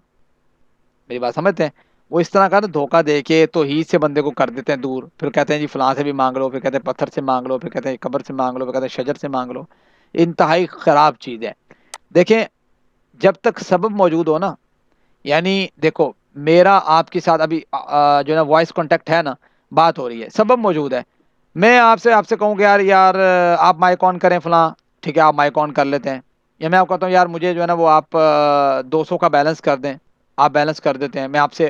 میری بات سمجھتے ہیں؟ وہ اس طرح کا نا دھوکہ دے کے توحید سے بندے کو کر دیتے ہیں دور، پھر کہتے ہیں جی فلاں سے بھی مانگ لو، پھر کہتے ہیں پتھر سے مانگ لو، پھر کہتے ہیں قبر سے مانگ لو، پھر کہتے ہیں شجر سے مانگ لو. انتہائی خراب چیز ہے. دیکھیں جب تک سبب موجود ہو نا، یعنی دیکھو میرا آپ کے ساتھ ابھی جو ہے نا وائس کانٹیکٹ ہے نا، بات ہو رہی ہے، سبب موجود ہے. میں آپ سے کہوں کہ یار آپ مائک آن کریں فلاں، ٹھیک ہے آپ مائک آن کر لیتے ہیں. یا میں آپ کہتا ہوں یار مجھے جو ہے نا وہ آپ 200 کا بیلنس کر دیں، آپ بیلنس کر دیتے ہیں. میں آپ سے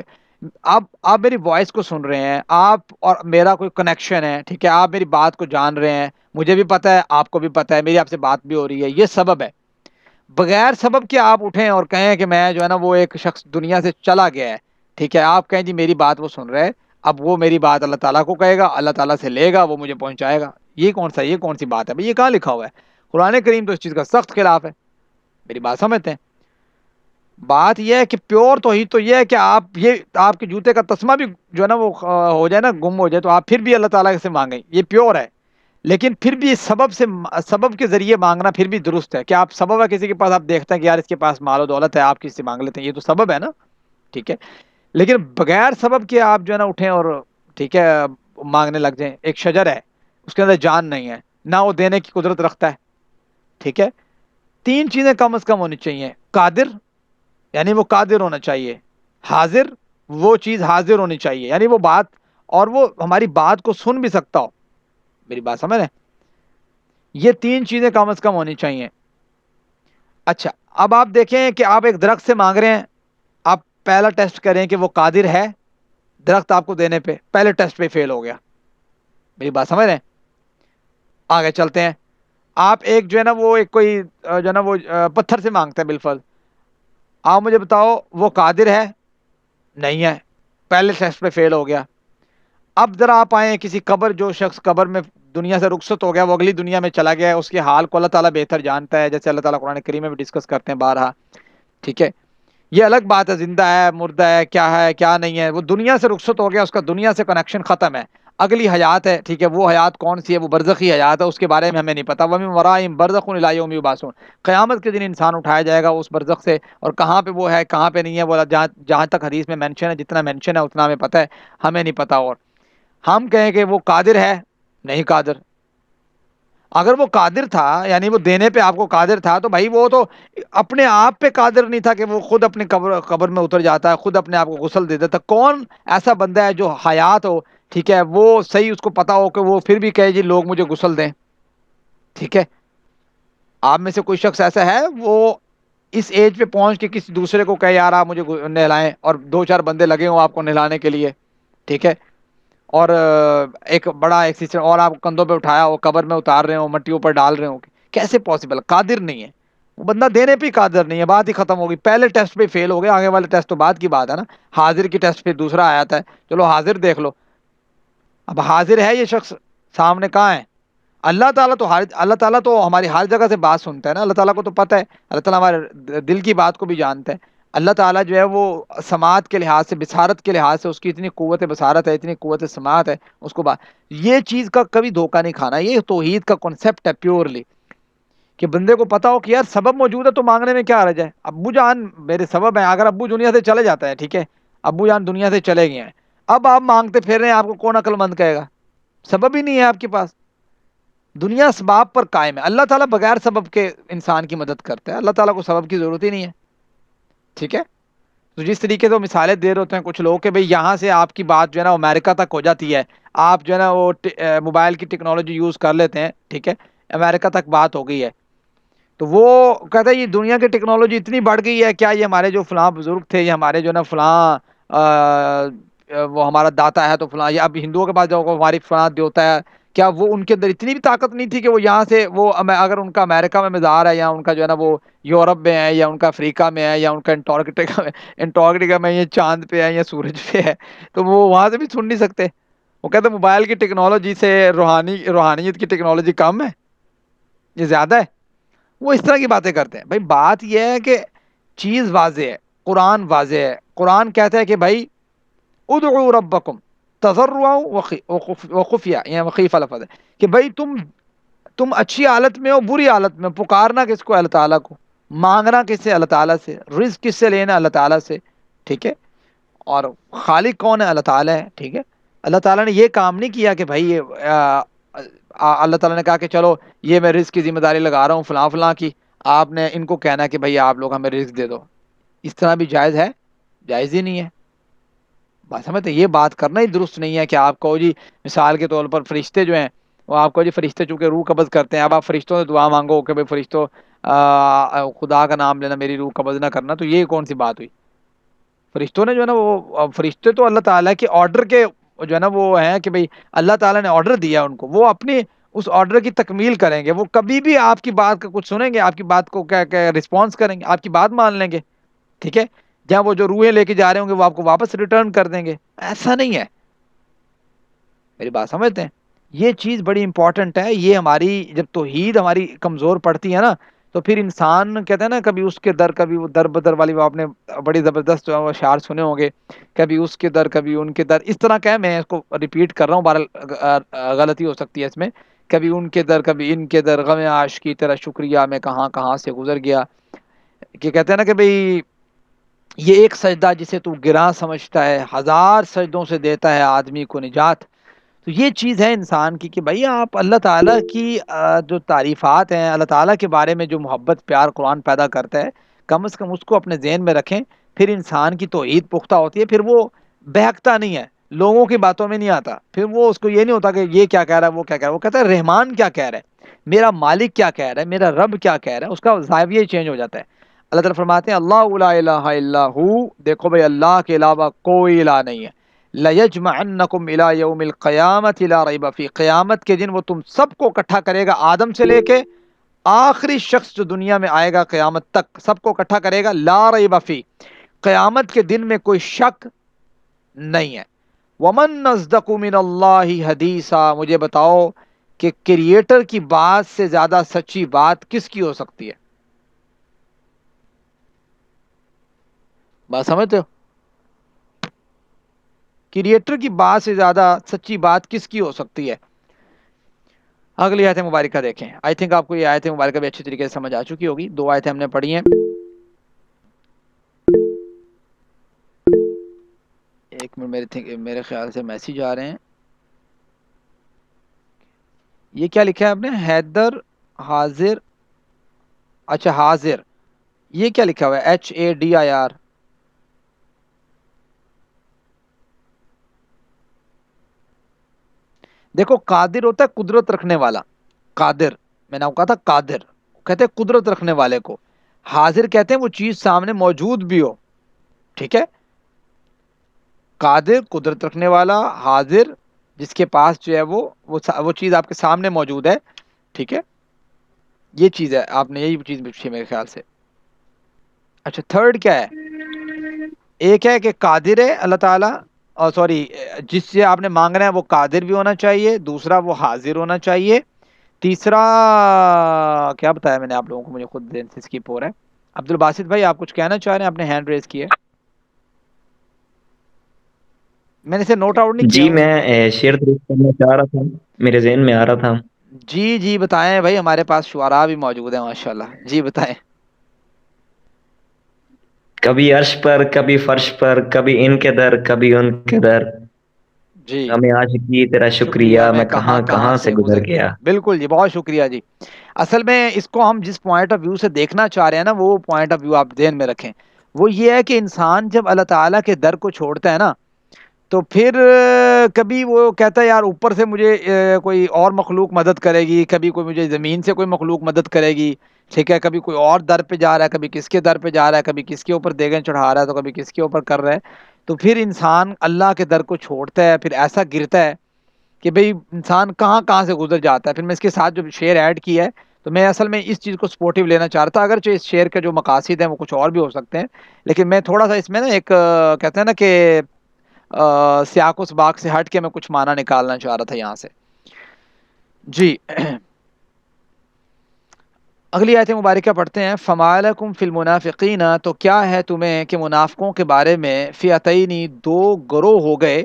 آپ میری وائس کو سن رہے ہیں، آپ اور میرا کوئی کنیکشن ہے، ٹھیک ہے، آپ میری بات کو جان رہے ہیں، مجھے بھی پتہ ہے آپ کو بھی پتہ ہے، میری آپ سے بات بھی ہو رہی ہے، یہ سبب ہے. بغیر سبب کے آپ اٹھیں اور کہیں کہ میں جو ہے نا وہ ایک شخص دنیا سے چلا گیا ہے، ٹھیک ہے، آپ کہیں جی میری بات وہ سن رہے، اب وہ میری بات اللہ تعالیٰ کو کہے گا، اللہ تعالیٰ سے لے گا، وہ مجھے پہنچائے گا. یہ کون سی بات ہے بھائی؟ یہ کہاں لکھا ہوا ہے؟ قرآن کریم تو اس چیز کا سخت خلاف ہے. میری بات سمجھتے ہیں؟ بات یہ ہے کہ پیور توحید تو یہ ہے کہ آپ کے جوتے کا تسمہ بھی جو ہے نا وہ ہو جائے نا، گم ہو جائے، تو آپ پھر بھی اللہ تعالیٰ سے مانگیں، یہ پیور ہے. لیکن پھر بھی سبب کے ذریعے مانگنا پھر بھی درست ہے. کہ آپ سبب ہے کسی کے پاس، آپ دیکھتے ہیں کہ یار اس کے پاس مال و دولت ہے، آپ کسی سے مانگ لیتے ہیں، یہ تو سبب ہے نا، ٹھیک ہے. لیکن بغیر سبب کے آپ جو ہے نا اٹھیں اور ٹھیک ہے مانگنے لگ جائیں. ایک شجر ہے، اس کے اندر جان نہیں ہے، نہ وہ دینے کی قدرت رکھتا ہے، ٹھیک ہے. 3 چیزیں کم از کم ہونی چاہیے: قادر، یعنی وہ قادر ہونا چاہیے; حاضر، وہ چیز حاضر ہونی چاہیے، یعنی وہ بات، اور وہ ہماری بات کو سن بھی سکتا ہو. میری بات سمجھ رہے ہیں؟ یہ 3 چیزیں کم از کم ہونی چاہیے. اچھا اب آپ دیکھیں کہ آپ ایک درخت سے مانگ رہے ہیں، آپ پہلا ٹیسٹ کریں کہ وہ قادر ہے درخت آپ کو دینے پہ. پہلے ٹیسٹ پہ فیل ہو گیا. میری بات سمجھ رہے ہیں؟ آگے چلتے ہیں. آپ ایک جو ہے نا وہ ایک کوئی جو ہے نا وہ پتھر سے مانگتے ہیں بالفل. آپ مجھے بتاؤ وہ قادر ہے؟ نہیں ہے، پہلے ٹیسٹ پہ فیل ہو گیا. اب ذرا آپ آئیں کسی قبر، جو شخص قبر میں دنیا سے رخصت ہو گیا، وہ اگلی دنیا میں چلا گیا ہے، اس کے حال کو اللہ تعالیٰ بہتر جانتا ہے، جیسے اللہ تعالیٰ قرآن کریم میں بھی ڈسکس کرتے ہیں بارہا، ٹھیک ہے. یہ الگ بات ہے زندہ ہے مردہ ہے کیا نہیں ہے. وہ دنیا سے رخصت ہو گیا، اس کا دنیا سے کنیکشن ختم ہے، اگلی حیات ہے، ٹھیک ہے. وہ حیات کون سی ہے؟ وہ برزخی حیات ہے، اس کے بارے میں ہمیں نہیں پتا. وَمِن وَرَائِهِمْ بَرْزَخٌ إِلَىٰ يَوْمِ يُبْعَثُونَ. قیامت کے دن انسان اٹھایا جائے گا اس برزخ سے، اور کہاں پہ وہ ہے کہاں پہ نہیں ہے، وہ جہاں تک حدیث میں مینشن ہے، جتنا مینشن ہے اتنا ہمیں پتہ ہے، ہمیں نہیں پتا. اور ہم کہیں کہ وہ قادر ہے، نہیں قادر. اگر وہ قادر تھا، یعنی وہ دینے پہ آپ کو قادر تھا، تو بھائی وہ تو اپنے آپ پہ قادر نہیں تھا کہ وہ خود اپنی قبر میں اتر جاتا ہے، خود اپنے آپ کو غسل دے دیتا. کون ایسا بندہ ہے جو حیات ہو، ٹھیک ہے، وہ صحیح اس کو پتا ہو کہ وہ پھر بھی کہے جی لوگ مجھے غسل دیں، ٹھیک ہے. آپ میں سے کوئی شخص ایسا ہے وہ اس ایج پہ پہنچ کے کسی دوسرے کو کہے یار آپ مجھے نہلائیں، اور 2-4 بندے لگے ہوں آپ کو نہلانے کے لیے، ٹھیک ہے، اور ایک بڑا ایک سسٹم، اور آپ کندھوں پہ اٹھایا ہو، قبر میں اتار رہے ہو، مٹی اوپر ڈال رہے ہو؟ کیسے پاسبل؟ قادر نہیں ہے وہ بندہ، دینے پہ قادر نہیں ہے، بات ہی ختم ہوگی. پہلے ٹیسٹ پہ فیل ہو گیا، آگے والے ٹیسٹ تو بعد کی بات ہے نا. حاضر کی ٹیسٹ پہ دوسرا آیا تھا، چلو حاضر دیکھ لو. اب حاضر ہے یہ شخص سامنے کہاں ہے؟ اللہ تعالیٰ تو ہماری ہر جگہ سے بات سنتا ہے نا. اللہ تعالیٰ کو تو پتہ ہے، اللہ تعالیٰ ہمارے دل کی بات کو بھی جانتا ہے. اللہ تعالیٰ جو ہے وہ سماعت کے لحاظ سے، بصارت کے لحاظ سے اس کی اتنی قوت بصارت ہے، اتنی قوت سماعت ہے، اس کو یہ چیز کا کبھی دھوکہ نہیں کھانا. یہ توحید کا کنسپٹ ہے پیورلی، کہ بندے کو پتا ہو کہ یار سبب موجود ہے تو مانگنے میں کیا حرج ہے. ابو جان میرے سبب ہیں، اگر ابو دنیا سے چلے جاتا ہے، ٹھیک ہے، ابو جان دنیا سے چلے گئے ہیں، اب آپ مانگتے پھر رہے ہیں، آپ کو کون عقل مند کہے گا؟ سبب ہی نہیں ہے آپ کے پاس. دنیا اسباب پر قائم ہے. اللہ تعالیٰ بغیر سبب کے انسان کی مدد کرتا ہے، اللہ تعالیٰ کو سبب کی ضرورت ہی نہیں ہے، ٹھیک ہے. تو جس طریقے سے وہ مثالیں دے رہے ہوتے ہیں کچھ لوگ کہ بھئی یہاں سے آپ کی بات جو ہے نا امریکہ تک ہو جاتی ہے، آپ جو ہے نا وہ موبائل کی ٹیکنالوجی یوز کر لیتے ہیں، ٹھیک ہے، امریکہ تک بات ہو گئی ہے. تو وہ کہتا ہے یہ دنیا کی ٹیکنالوجی اتنی بڑھ گئی ہے، کیا یہ ہمارے جو فلاں بزرگ تھے، یہ ہمارے جو نا فلاں وہ ہمارا داتا ہے تو فلاں، یا اب ہندوؤں کے پاس جاؤ ہماری فلاں دیوتا ہے، کیا وہ ان کے اندر اتنی بھی طاقت نہیں تھی کہ وہ یہاں سے وہ اگر ان کا امریکہ میں مزار ہے، یا ان کا جو ہے نا وہ یورپ میں ہے، یا ان کا افریقہ میں ہے، یا ان کا انٹارکٹیکا میں، یا چاند پہ ہے، یا سورج پہ ہے، تو وہ وہاں سے بھی سن نہیں سکتے. وہ کہتے ہیں موبائل کی ٹیکنالوجی سے روحانیت کی ٹیکنالوجی کم ہے، یہ زیادہ ہے. وہ اس طرح کی باتیں کرتے ہیں. بھائی بات یہ ہے کہ چیز واضح ہے، قرآن واضح ہے. قرآن کہتا ہے کہ بھائی ادعوا ربکم تضرعا وخفیہ، یہ وخیفہ لفظ ہے کہ بھائی تم اچھی حالت میں ہو، بری حالت میں، پکارنا کس کو؟ اللہ تعالیٰ کو. مانگنا کس سے؟ اللہ تعالیٰ سے. رزق کس سے لینا؟ اللہ تعالیٰ سے، ٹھیک ہے. اور خالق کون ہے؟ اللہ تعالیٰ ہے. ٹھیک ہے، اللہ تعالیٰ نے یہ کام نہیں کیا کہ بھائی اللہ تعالیٰ نے کہا کہ چلو یہ میں رزق کی ذمہ داری لگا رہا ہوں فلاں فلاں کی، آپ نے ان کو کہنا کہ بھائی آپ لوگ ہمیں رزق دے دو. اس طرح بھی جائز ہے؟ جائز ہی نہیں ہے. بات سمجھتے ہیں؟ یہ بات کرنا ہی درست نہیں ہے کہ آپ کو جی مثال کے طور پر فرشتے جو ہیں وہ آپ کو جی فرشتے چونکہ روح قبض کرتے ہیں، اب آپ فرشتوں سے دعا مانگو کہ بھائی فرشتوں خدا کا نام لینا میری روح قبض نہ کرنا، تو یہ کون سی بات ہوئی؟ فرشتوں نے جو ہے نا وہ فرشتے تو اللہ تعالیٰ کے آرڈر کے جو ہے نا وہ ہیں کہ بھائی اللہ تعالیٰ نے آرڈر دیا ان کو، وہ اپنی اس آرڈر کی تکمیل کریں گے. وہ کبھی بھی آپ کی بات کا کچھ سنیں گے، آپ کی بات کو کیا رسپانس کریں گے، آپ کی بات مان لیں گے. ٹھیک ہے، جہاں وہ جو روحیں لے کے جا رہے ہوں گے وہ آپ کو واپس ریٹرن کر دیں گے. ایسا نہیں ہے. میری بات سمجھتے ہیں؟ یہ چیز بڑی امپورٹنٹ ہے. یہ ہماری جب توحید ہماری کمزور پڑتی ہے نا تو پھر انسان کہتے ہیں نا کبھی اس کے در کبھی وہ در بدر والی، وہ آپ نے بڑی زبردست جو ہے وہ اشعار سنے ہوں گے، کبھی اس کے در کبھی ان کے در. اس طرح کا ہے، میں اس کو ریپیٹ کر رہا ہوں، بہرحال غلطی ہو سکتی ہے اس میں. کبھی ان کے در کبھی ان کے در، غم عاشقی تیرا شکریہ میں کہاں کہاں سے گزر گیا. کہ کہتے ہیں نا کہ بھئی یہ ایک سجدہ جسے تو گراں سمجھتا ہے، ہزار سجدوں سے دیتا ہے آدمی کو نجات. تو یہ چیز ہے انسان کی کہ بھائی آپ اللہ تعالیٰ کی جو تعریفات ہیں، اللہ تعالیٰ کے بارے میں جو محبت پیار قرآن پیدا کرتا ہے، کم از کم اس کو اپنے ذہن میں رکھیں. پھر انسان کی توحید پختہ ہوتی ہے، پھر وہ بہکتا نہیں ہے، لوگوں کی باتوں میں نہیں آتا. پھر وہ اس کو یہ نہیں ہوتا کہ یہ کیا کہہ رہا ہے وہ کیا کہہ رہا ہے، وہ کہتا ہے رحمان کیا کہہ رہا ہے، میرا مالک کیا کہہ رہا ہے، میرا رب کیا کہہ رہا ہے. اس کا زاویہ چینج ہو جاتا ہے. اللہ تعالیٰ فرماتے ہیں اللہ لا الہ الا ہو، دیکھو بھائی اللہ کے علاوہ کوئی الہ نہیں ہے. لَيَجْمَعَنَّكُمْ إِلَىٰ يَوْمِ الْقِيَامَةِ لَا رَيْبَ فِيهِ، قیامت کے دن وہ تم سب کو اکٹھا کرے گا، آدم سے لے کے آخری شخص جو دنیا میں آئے گا قیامت تک، سب کو اکٹھا کرے گا. لا ریب فی، قیامت کے دن میں کوئی شک نہیں ہے. وَمَنْ أَصْدَقُ مِنَ اللَّهِ حَدِيثًا، مجھے بتاؤ کہ کریٹر کی بات سے زیادہ سچی بات کس کی ہو سکتی ہے؟ بات سمجھتے ہو؟ کریٹر کی بات سے زیادہ سچی بات کس کی ہو سکتی ہے؟ اگلی آیت مبارکہ دیکھیں. آئی تھنک آپ کو یہ آیت مبارکہ بھی اچھی طریقے سے سمجھ آ چکی ہوگی. 2 آیتیں ہم نے پڑھی ہیں. ایک منٹ، میرے خیال سے میسیج آ رہے ہیں. یہ کیا لکھا ہے آپ نے؟ حیدر حاضر، اچھا حاضر، یہ کیا لکھا ہوا ہے؟ HADIR. دیکھو قادر ہوتا ہے قدرت رکھنے والا، قادر، میں نے آپ کو کہا تھا قادر کہتے ہیں قدرت رکھنے والے کو. حاضر کہتے ہیں وہ چیز سامنے موجود بھی ہو. ٹھیک ہے، قادر قدرت رکھنے والا، حاضر جس کے پاس جو ہے وہ چیز آپ کے سامنے موجود ہے. ٹھیک ہے، یہ چیز ہے، آپ نے یہی چیز پوچھی میرے خیال سے. اچھا تھرڈ کیا ہے؟ ایک ہے کہ قادر ہے اللہ تعالیٰ، اور سوری جس سے آپ نے مانگنا ہے وہ قادر بھی ہونا چاہیے، دوسرا وہ حاضر ہونا چاہیے، تیسرا کیا بتایا میں نے آپ لوگوں کو، مجھے خود دین سے اسکپ ہو رہا ہے. عبد الباسط بھائی آپ کچھ کہنا چاہ رہے ہیں؟ آپ نے ہینڈ ریز کیا ہے، میں نے اسے نوٹ آؤٹ نہیں کیا جی ہوں. میں شعر درست کرنا چاہ رہا تھا، میرے ذہن میں آ رہا تھا. جی بتائیں بھائی، ہمارے پاس شعراء بھی موجود ہیں ماشاءاللہ. جی بتائیں. کبھی عرش پر کبھی فرش پر، کبھی ان کے در کبھی ان کے در، جی ہمیں آج کی تیرا شکریہ میں کہاں کہاں سے گزر گیا. بالکل جی، بہت شکریہ جی. اصل میں اس کو ہم جس پوائنٹ آف ویو سے دیکھنا چاہ رہے ہیں نا، وہ پوائنٹ آف ویو آپ ذہن میں رکھیں. وہ یہ ہے کہ انسان جب اللہ تعالیٰ کے در کو چھوڑتا ہے نا تو پھر کبھی وہ کہتا ہے یار اوپر سے مجھے کوئی اور مخلوق مدد کرے گی، کبھی کوئی مجھے زمین سے کوئی مخلوق مدد کرے گی. ٹھیک ہے، کبھی کوئی اور در پہ جا رہا ہے، کبھی کس کے در پہ جا رہا ہے، کبھی کس کے اوپر دیگیں چڑھا رہا ہے، تو کبھی کس کے اوپر کر رہا ہے. تو پھر انسان اللہ کے در کو چھوڑتا ہے، پھر ایسا گرتا ہے کہ بھئی انسان کہاں کہاں سے گزر جاتا ہے. پھر میں اس کے ساتھ جو شعر ایڈ کیا ہے تو میں اصل میں اس چیز کو سپورٹیو لینا چاہ رہا تھا، اگرچہ اس شعر کے جو مقاصد ہیں وہ کچھ اور بھی ہو سکتے ہیں، لیکن میں تھوڑا سا اس میں نا ایک کہتے ہیں نا کہ سیاق و سباق سے ہٹ کے میں کچھ معنی نکالنا چاہ رہا تھا یہاں سے. جی اگلی آیت مبارکہ پڑھتے ہیں. فَمَا لَكُمْ فِي الْمُنَافِقِينَ، تو کیا ہے تمہیں کہ منافقوں کے بارے میں فئتین، 2 گروہ ہو گئے.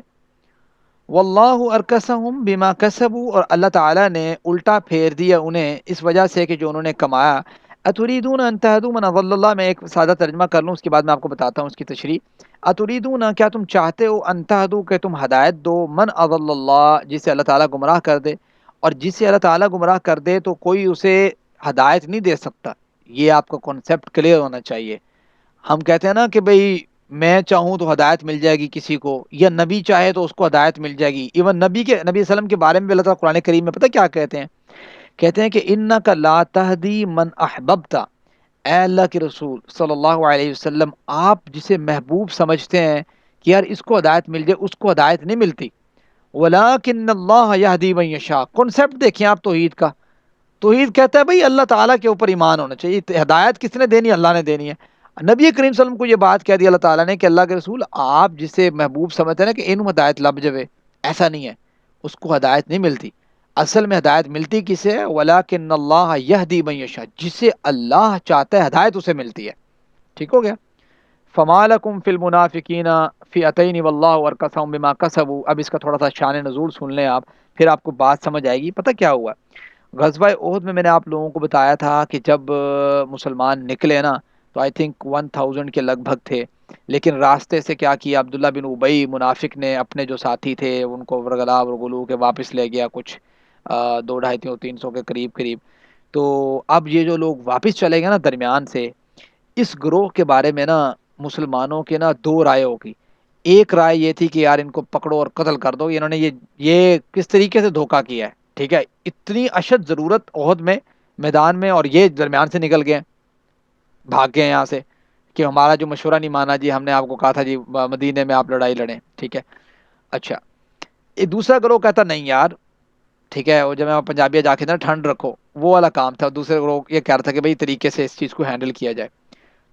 واللہ ارکسہم بما کسبوا، اور اللہ تعالیٰ نے الٹا پھیر دیا انہیں اس وجہ سے کہ جو انہوں نے کمایا. اتریدون ان تهدوا من اضل اللہ، میں ایک سادہ ترجمہ کر لوں، اس کے بعد میں آپ کو بتاتا ہوں اس کی تشریح۔ اتریدون، کیا تم چاہتے ہو، ان تهدوا کہ تم ہدایت دو، من اضل اللہ، جسے اللہ تعالیٰ گمراہ کر دے، اور جسے اللہ تعالیٰ گمراہ کر دے تو کوئی اسے ہدایت نہیں دے سکتا۔ یہ آپ کا کنسیپٹ کلیئر ہونا چاہیے۔ ہم کہتے ہیں نا کہ بھئی میں چاہوں تو ہدایت مل جائے گی کسی کو، یا نبی چاہے تو اس کو ہدایت مل جائے گی۔ ایون نبی صلی اللہ علیہ وسلم کے بارے میں بھی اللہ تعالیٰ قرآن کریم میں پتہ کیا کہتے ہیں؟ کہتے ہیں کہ انک لا تہدی من احببت، اے اللہ کے رسول صلی اللہ علیہ وسلم، آپ جسے محبوب سمجھتے ہیں کہ یار اس کو ہدایت مل جائے، اس کو ہدایت نہیں ملتی۔ ولیکن اللہ یہدی من یشاء، کنسیپٹ دیکھیں آپ توحید کا۔ توحید کہتا ہے بھئی اللہ تعالیٰ کے اوپر ایمان ہونا چاہیے، ہدایت کس نے دینی؟ اللہ نے دینی ہے۔ نبی کریم صلی اللہ علیہ وسلم کو یہ بات کہہ دی اللہ تعالیٰ نے کہ اللہ کے رسول آپ جسے محبوب سمجھتے ہیں نا کہ ان ہدایت لب جوے، ایسا نہیں ہے، اس کو ہدایت نہیں ملتی۔ اصل میں ہدایت ملتی کسے ہے؟ ولیکن اللہ یہدی من یشاء، جسے اللہ چاہتا ہے ہدایت اسے ملتی ہے۔ ٹھیک ہو گیا؟ فما لکم فی المنافقین فئتین واللہ ارکسہم بما کسبوا۔ اب اس کا تھوڑا سا شان نزول سن لیں آپ، پھر آپ کو بات سمجھ آئے گی۔ پتہ کیا ہوا؟ غزوہ احد میں نے آپ لوگوں کو بتایا تھا کہ جب مسلمان نکلے نا تو آئی تھنک 1000 کے لگ بھگ تھے، لیکن راستے سے کیا کیا، عبداللہ بن ابی منافق نے اپنے جو ساتھی تھے ان کو ورگلا ورگلو کے واپس لے گیا، کچھ 200-250-300 کے قریب قریب۔ تو اب یہ جو لوگ واپس چلے گئے نا درمیان سے، اس گروہ کے بارے میں نا مسلمانوں کے نا دو رائے ہوگی۔ ایک رائے یہ تھی کہ یار ان کو پکڑو اور قتل کر دو، انہوں نے یہ کس طریقے سے دھوکہ کیا ہے، ٹھیک ہے، اتنی اشد ضرورت عہد میں میدان میں، اور یہ درمیان سے نکل گئے، بھاگ گئے یہاں سے کہ ہمارا جو مشورہ نہیں مانا جی، ہم نے آپ کو کہا تھا جی مدینے میں آپ لڑائی لڑیں، ٹھیک ہے۔ اچھا، یہ دوسرا گروہ کہتا نہیں یار، ٹھیک ہے، وہ جب میں پنجابی جا کے نا ٹھنڈ رکھو، وہ والا کام تھا۔ دوسرے گروہ یہ کہہ رہا تھا کہ بھئی طریقے سے اس چیز کو ہینڈل کیا جائے۔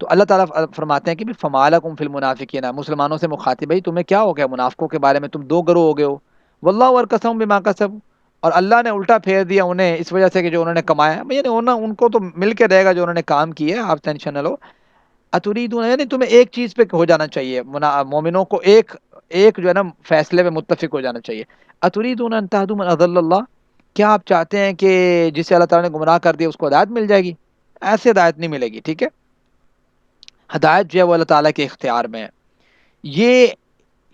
تو اللہ تعالیٰ فرماتے ہیں کہ فما لکم فی المنافقین، مسلمانوں سے مخاطب، بھائی تمہیں کیا ہو گیا منافقوں کے بارے میں، تم دو گروہ ہو گئے ہو، واللہ ارکسہم بما کسبوا، اور اللہ نے الٹا پھیر دیا انہیں اس وجہ سے کہ جو انہوں نے کمایا، یعنی ان کو تو مل کے رہے گا جو انہوں نے کام کیا ہے، آپ ٹینشن نہ لو۔ اتریدون، یعنی تمہیں ایک چیز پہ ہو جانا چاہیے، مومنوں کو ایک جو ہے نا فیصلے پہ متفق ہو جانا چاہیے۔ اتریدون ان تہدوا من اضل اللہ، کیا آپ چاہتے ہیں کہ جسے اللہ تعالیٰ نے گمراہ کر دیا اس کو ہدایت مل جائے گی؟ ایسے ہدایت نہیں ملے گی، ٹھیک ہے۔ ہدایت جو ہے وہ اللہ تعالیٰ کے اختیار میں ہے۔ یہ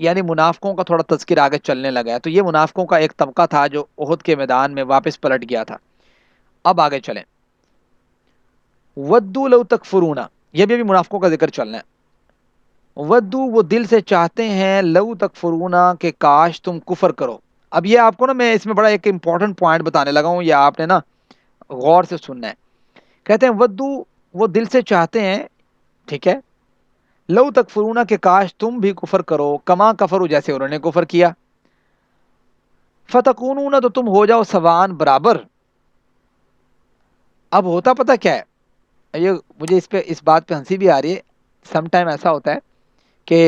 یعنی منافقوں کا تھوڑا تذکر آگے چلنے لگا ہے، تو یہ منافقوں کا ایک طبقہ تھا جو احد کے میدان میں واپس پلٹ گیا تھا۔ اب آگے چلیں، ودو لو تکفرون، یہ بھی ابھی منافقوں کا ذکر چلنا ہے۔ ودو، وہ دل سے چاہتے ہیں، لو تکفرون، کہ کاش تم کفر کرو۔ اب یہ آپ کو نا میں اس میں بڑا ایک امپورٹنٹ پوائنٹ بتانے لگا ہوں، یہ آپ نے نا غور سے سننا ہے۔ کہتے ہیں ودو، وہ دل سے چاہتے ہیں، ٹھیک ہے، لو تکفرون، کہ کاش تم بھی کفر کرو، کما کفروا، جیسے انہوں نے کفر کیا، فتکونون، تو تم ہو جاؤ سوان، برابر۔ اب ہوتا پتہ کیا ہے، یہ مجھے اس بات پہ ہنسی بھی آ رہی ہے، سم ٹائم ایسا ہوتا ہے کہ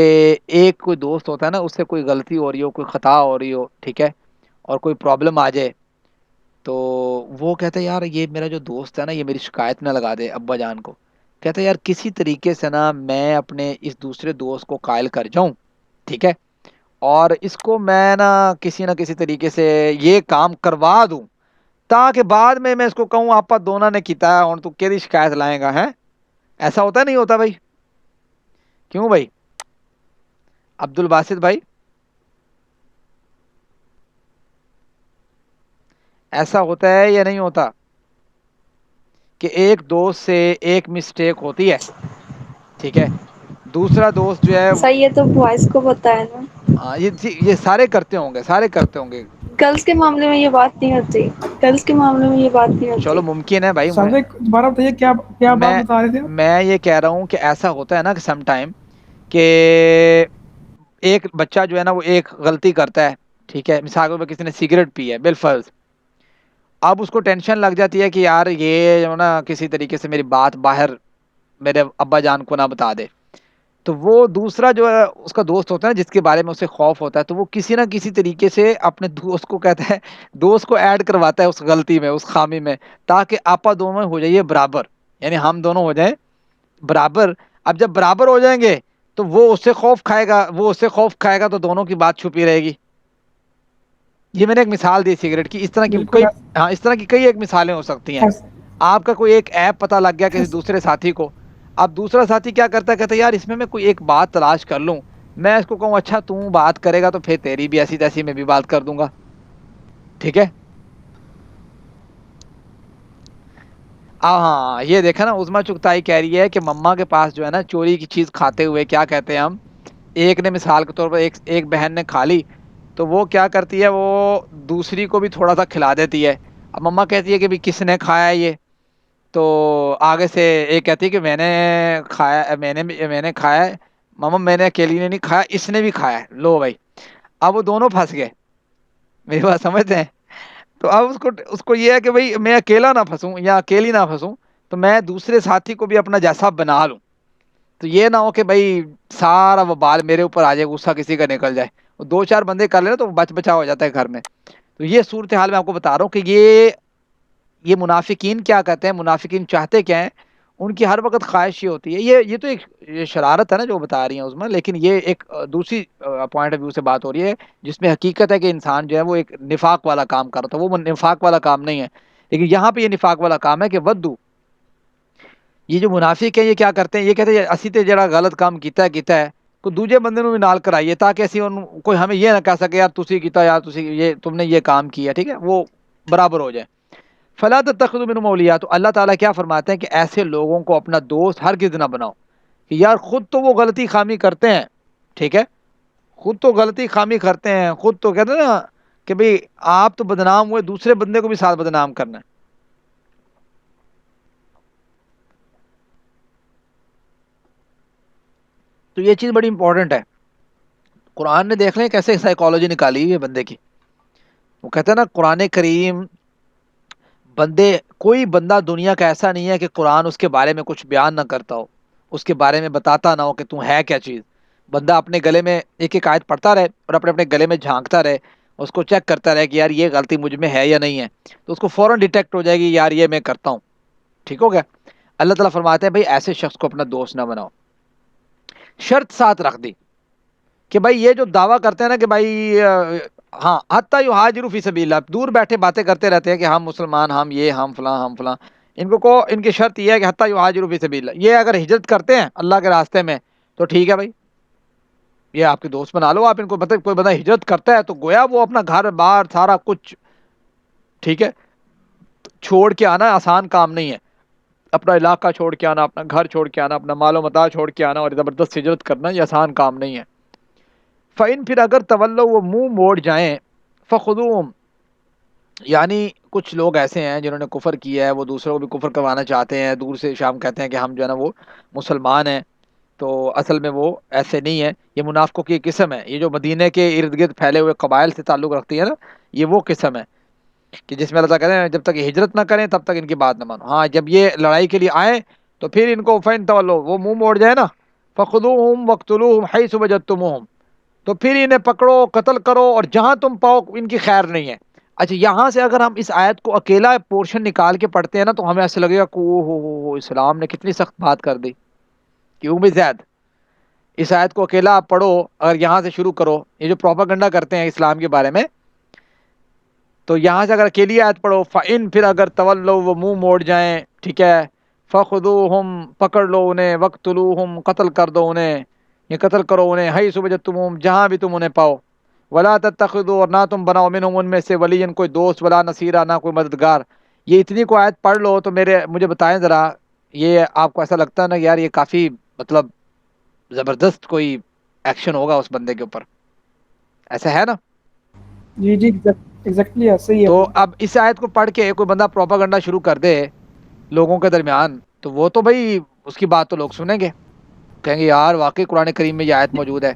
ایک کوئی دوست ہوتا ہے نا، اس سے کوئی غلطی ہو رہی ہو، کوئی خطا ہو رہی ہو، ٹھیک ہے، اور کوئی پرابلم آ جائے، تو وہ کہتا ہے یار یہ میرا جو دوست ہے نا، یہ میری شکایت نہ لگا دے ابا جان کو، کہتا ہے یار کسی طریقے سے نا میں اپنے اس دوسرے دوست کو قائل کر جاؤں، ٹھیک ہے، اور اس کو میں نہ کسی طریقے سے یہ کام کروا دوں، تاکہ بعد میں اس کو کہوں آپ دونوں نے کیتا ہے اور تو کیری شکایت لائے گا ہے۔ ایسا ہوتا ہے نہیں ہوتا بھائی؟ کیوں بھائی عبد الباسط بھائی، ایسا ہوتا ہے یا نہیں ہوتا کہ ایک دوست سے ایک مسٹیک ہوتی ہے، ٹھیک ہے، دوسرا دوست جو ہے صحیح ہے، تو بوائز کو بتایا نا، یہ سارے کرتے ہوں گے۔ گرلس کے معاملے میں یہ بات نہیں ہوتی، گرلس کے معاملے میں یہ بات نہیں ہوتی۔ چلو ممکن ہے بھائی، سب سے دوبارہ بتائیے کیا بات میں بتا رہے تھے؟ میں یہ کہہ رہا ہوں کہ ایسا ہوتا ہے نا کہ سم ٹائم کہ ایک بچہ جو ہے نا وہ ایک غلطی کرتا ہے، ٹھیک ہے، مثال کے طور پہ کسی نے سگریٹ پی ہے بالفرض، اب اس کو ٹینشن لگ جاتی ہے کہ یار یہ جو نا کسی طریقے سے میری بات باہر میرے ابا جان کو نہ بتا دے، تو وہ دوسرا جو ہے اس کا دوست ہوتا ہے نا جس کے بارے میں اسے خوف ہوتا ہے، تو وہ کسی نہ کسی طریقے سے اپنے دوست کو کہتا ہے، دوست کو ایڈ کرواتا ہے اس غلطی میں، اس خامی میں، تاکہ آپا دونوں ہو جائیے برابر، یعنی ہم دونوں ہو جائیں برابر۔ اب جب برابر ہو جائیں گے تو وہ اس سے خوف کھائے گا تو دونوں کی بات چھپی رہے گی۔ یہ میں نے ایک مثال دی سگریٹ کی، اس طرح کی بالکل اس طرح کی کئی ایک مثالیں ہو سکتی ہیں۔ آپ کا کوئی ایک ایپ پتہ لگ گیا کسی دوسرے ساتھی کو، اب دوسرا ساتھی کیا کرتا ہے، کہتا ہے یار اس میں کوئی ایک بات تلاش کر لوں، میں اس کو کہوں اچھا تو بات کرے گا تو پھر تیری بھی ایسی تیسی میں بھی بات کر دوں گا، ٹھیک ہے۔ ہاں یہ دیکھا نا، عظما چغتائی کہہ رہی ہے کہ مما کے پاس جو ہے نا چوری کی چیز کھاتے ہوئے کیا کہتے ہیں ہم، ایک نے مثال کے طور پر ایک بہن نے کھا لی تو وہ کیا کرتی ہے، وہ دوسری کو بھی تھوڑا سا کھلا دیتی ہے۔ اب مما کہتی ہے کہ بھی کس نے کھایا ہے یہ، تو آگے سے ایک کہتی ہے کہ میں نے کھایا، میں نے کھایا ہے مما، میں نے اکیلی نے نہیں کھایا، اس نے بھی کھایا ہے، لو بھائی اب وہ دونوں پھنس گئے، میری بات سمجھتے ہیں؟ تو اب اس کو یہ ہے کہ بھائی میں اکیلا نہ پھنسوں یا اکیلی نہ پھنسوں، تو میں دوسرے ساتھی کو بھی اپنا جیسا بنا لوں، تو یہ نہ ہو کہ بھائی سارا وبال میرے اوپر آ جائے، غصہ کسی کا نکل جائے، وہ دو چار بندے کر لیں تو بچ بچا ہو جاتا ہے گھر میں۔ تو یہ صورتحال میں آپ کو بتا رہا ہوں کہ یہ منافقین کیا کہتے ہیں، منافقین چاہتے کیا ہیں، ان کی ہر وقت خواہش یہ ہوتی ہے، یہ تو ایک یہ شرارت ہے نا جو بتا رہی ہیں عظما، لیکن یہ ایک دوسری پوائنٹ آف ویو سے بات ہو رہی ہے جس میں حقیقت ہے کہ انسان جو ہے وہ ایک نفاق والا کام کر رہا تھا، وہ نفاق والا کام نہیں ہے، لیکن یہاں پہ یہ نفاق والا کام ہے کہ ودو، یہ جو منافق ہیں یہ کیا کرتے ہیں، یہ کہتے ہیں اسی تے جڑا غلط کام کیتا ہے کو دوجے بندے نو بھی نال کرائیے تاکہ اسی کوئی ہمیں یہ نہ کہہ سکے یار تسی کیتا، یار تم نے یہ کام کیا، ٹھیک ہے، وہ برابر ہو جائے۔ فلا تتخذوا منهم اولیاء، تو اللہ تعالیٰ کیا فرماتے ہیں کہ ایسے لوگوں کو اپنا دوست ہرگز نہ بناؤ کہ یار خود تو وہ غلطی خامی کرتے ہیں، ٹھیک ہے، خود تو غلطی خامی کرتے ہیں، خود تو کہتے ہیں نا کہ بھئی آپ تو بدنام ہوئے، دوسرے بندے کو بھی ساتھ بدنام کرنا ہے۔ تو یہ چیز بڑی امپورٹنٹ ہے، قرآن نے دیکھ لیں کیسے سائیکالوجی نکالی ہے بندے کی، وہ کہتے ہیں نا قرآن کریم کوئی بندہ دنیا کا ایسا نہیں ہے کہ قرآن اس کے بارے میں کچھ بیان نہ کرتا ہو، اس کے بارے میں بتاتا نہ ہو کہ تم ہے کیا چیز، بندہ اپنے گلے میں ایک ایک آیت پڑھتا رہے اور اپنے گلے میں جھانکتا رہے، اس کو چیک کرتا رہے کہ یار یہ غلطی مجھ میں ہے یا نہیں ہے، تو اس کو فوراً ڈیٹیکٹ ہو جائے گی یار یہ میں کرتا ہوں، ٹھیک ہو گیا۔ اللہ تعالیٰ فرماتے ہیں بھائی ایسے شخص کو اپنا دوست نہ بناؤ، شرط ساتھ رکھ دی کہ بھائی یہ جو دعویٰ کرتے ہیں نا کہ بھائی ہاں حتیٰ یہاجروا فی سبیل اللہ، دور بیٹھے باتیں کرتے رہتے ہیں کہ ہم مسلمان، ہم یہ، ہم فلاں، ہم فلاں، ان کی شرط یہ ہے کہ حتیٰ یہاجروا فی سبیل اللہ، یہ اگر ہجرت کرتے ہیں اللہ کے راستے میں تو ٹھیک ہے بھائی، یہ آپ کے دوست بنا لو، آپ ان کو مطلب کوئی بندہ ہجرت کرتا ہے تو گویا وہ اپنا گھر بار سارا کچھ، ٹھیک ہے، چھوڑ کے آنا آسان کام نہیں ہے، اپنا علاقہ چھوڑ کے آنا، اپنا گھر چھوڑ کے آنا، اپنا مال و متاع چھوڑ کے آنا اور زبردست ہجرت کرنا یہ آسان کام نہیں ہے۔ فَإِن، پھر اگر تولوا، وہ منہ موڑ جائیں، فخذوہم، یعنی کچھ لوگ ایسے ہیں جنہوں نے کفر کیا ہے، وہ دوسروں کو بھی کفر کروانا چاہتے ہیں، دور سے شام کہتے ہیں کہ ہم جو ہے نا وہ مسلمان ہیں، تو اصل میں وہ ایسے نہیں ہے، یہ منافقوں کی قسم ہے، یہ جو مدینے کے ارد گرد پھیلے ہوئے قبائل سے تعلق رکھتی ہے نا، یہ وہ قسم ہے کہ جس میں اللہ تعالیٰ کہتے ہیں جب تک یہ ہجرت نہ کریں تب تک ان کی بات نہ مانو، ہاں جب یہ لڑائی کے لیے آئیں تو پھر ان کو فَإِن تولوا، وہ منہ موڑ جائے نا، فخذوہم وقتلوہم حیث وجدتموہم، تو پھر انہیں پکڑو، قتل کرو، اور جہاں تم پاؤ ان کی خیر نہیں ہے۔ اچھا یہاں سے اگر ہم اس آیت کو اکیلا پورشن نکال کے پڑھتے ہیں نا تو ہمیں ایسے لگے گا کہ او اسلام نے کتنی سخت بات کر دی، کیوں بھی زیاد، اس آیت کو اکیلا آپ پڑھو، اگر یہاں سے شروع کرو، یہ جو پروپاگنڈا کرتے ہیں اسلام کے بارے میں، تو یہاں سے اگر اکیلی آیت پڑھو، فَإِن، پھر اگر تولوا، وہ منہ موڑ جائیں، ٹھیک ہے، فخذوہم، پکڑ لو انہیں، وقتلوہم، قتل کر دو انہیں، یہ قتل کرو انہیں، حیث وجدتموہم، جہاں بھی تم انہیں پاؤ، ولا تتخذوا، اور نہ تم بناؤ، منہم، ان میں سے، ولیا، کوئی دوست، ولا نصیرا، نہ کوئی مددگار۔ یہ اتنی کو آیت پڑھ لو تو مجھے بتائیں ذرا، یہ آپ کو ایسا لگتا ہے نا یار یہ کافی مطلب زبردست کوئی ایکشن ہوگا اس بندے کے اوپر، ایسا ہے نا؟ جی جی ایگزیکٹلی ایسا ہی ہے تو بالکل۔ اب اس آیت کو پڑھ کے کوئی بندہ پروپاگنڈا شروع کر دے لوگوں کے درمیان، تو وہ تو بھائی اس کی بات تو لوگ سنیں گے، کہیں گے یار واقعی قرآن کریم میں یہ آیت موجود ہے،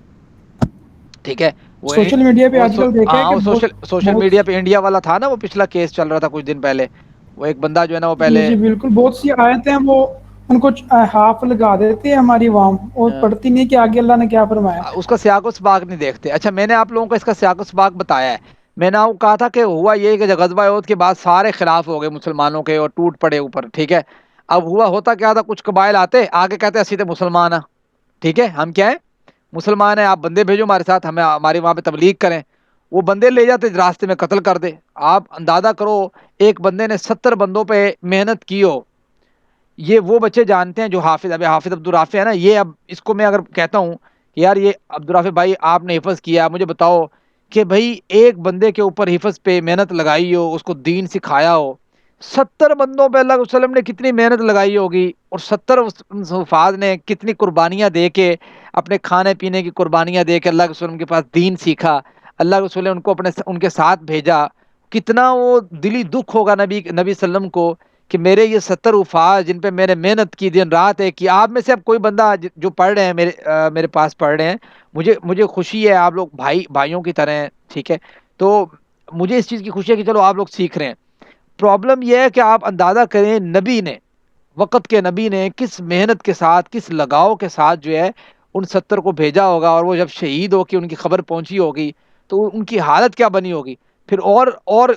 ٹھیک ہے، سوشل میڈیا پہ آج کل دیکھا ہے ہاں کہ وہ سوشل بہت میڈیا پہ انڈیا والا تھا نا، وہ پچھلا کیس چل رہا تھا کچھ دن پہلے، وہ ایک بندہ جو ہے نا وہ جی پہلے جی بالکل، بہت سی آیتیں ہیں وہ ان کو ہاف لگا دیتے ہیں ہماری عوام، اور پڑھتی نہیں کہ آگے اللہ نے کیا فرمایا۔ اس کا سیاق و سباق نہیں دیکھتے۔ اچھا میں نے آپ لوگوں کو اس کا سیاق و سباق بتایا ہے، میں نے آپ کو کہا تھا کہ ہوا یہ کہ غزوہ احد کے بعد سارے خلاف ہو گئے مسلمانوں کے اور ٹوٹ پڑے اوپر، ٹھیک ہے، اب ہوتا کیا تھا، کچھ قبائل آتے آگے کہتے اسی تو مسلمان ہیں، ٹھیک ہے، ہم کیا ہے، مسلمان ہیں، آپ بندے بھیجو ہمارے ساتھ، ہمیں ہماری وہاں پہ تبلیغ کریں، وہ بندے لے جاتے راستے میں قتل کر دے. آپ اندازہ کرو ایک بندے نے 70 بندوں پہ محنت کی ہو. یہ وہ بچے جانتے ہیں جو حافظ عبدالرافع ہے نا, یہ اب اس کو میں اگر کہتا ہوں کہ یار یہ عبدالرافع بھائی آپ نے حفظ کیا, مجھے بتاؤ کہ بھائی ایک بندے کے اوپر حفظ پہ محنت لگائی ہو, اس کو دین سکھایا ہو, 70 بندوں پہ اللہ کے وسلم نے کتنی محنت لگائی ہوگی, اور 70 حفاظ نے کتنی قربانیاں دے کے, اپنے کھانے پینے کی قربانیاں دے کے اللہ کے وسلم کے پاس دین سیکھا, اللہ کے وسلم نے ان کو ان کے ساتھ بھیجا. کتنا وہ دلی دکھ ہوگا نبی وسلم کو کہ میرے یہ 70 حفاظ جن پہ میں نے محنت کی دن رات ہے, کہ آپ میں سے اب کوئی بندہ جو پڑھ رہے ہیں میرے پاس پڑھ رہے ہیں, مجھے خوشی ہے, آپ لوگ بھائیوں کی طرح ہیں, ٹھیک ہے, تو مجھے اس چیز کی خوشی ہے کہ چلو آپ لوگ سیکھ رہے ہیں. پرابلم یہ ہے کہ آپ اندازہ کریں نبی نے, وقت کے نبی نے کس محنت کے ساتھ, کس لگاؤ کے ساتھ جو ہے ان 70 کو بھیجا ہوگا, اور وہ جب شہید ہو کے ان کی خبر پہنچی ہوگی تو ان کی حالت کیا بنی ہوگی, پھر اور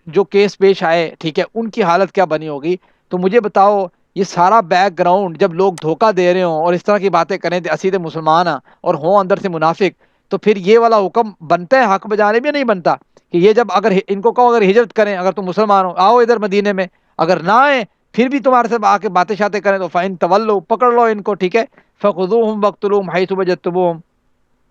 جو کیس پیش آئے, ٹھیک ہے, ان کی حالت کیا بنی ہوگی. تو مجھے بتاؤ یہ سارا بیک گراؤنڈ جب لوگ دھوکہ دے رہے ہوں اور اس طرح کی باتیں کریں اسید مسلمان اور ہوں اندر سے منافق, تو پھر یہ والا حکم بنتا ہے حق بجانے میں, نہیں بنتا کہ یہ جب اگر ان کو کہو اگر ہجرت کریں, اگر تم مسلمان ہو آؤ ادھر مدینے میں, اگر نہ آئے پھر بھی تمہارے سے آ کے باتیں شاتیں کریں تو فَإِن تَوَلَّوْا پکڑ لو ان کو, ٹھیک ہے, فَخُذُوهُمْ وَاقْتُلُوهُمْ حَيْثُ وَجَدتُّمُوهُمْ.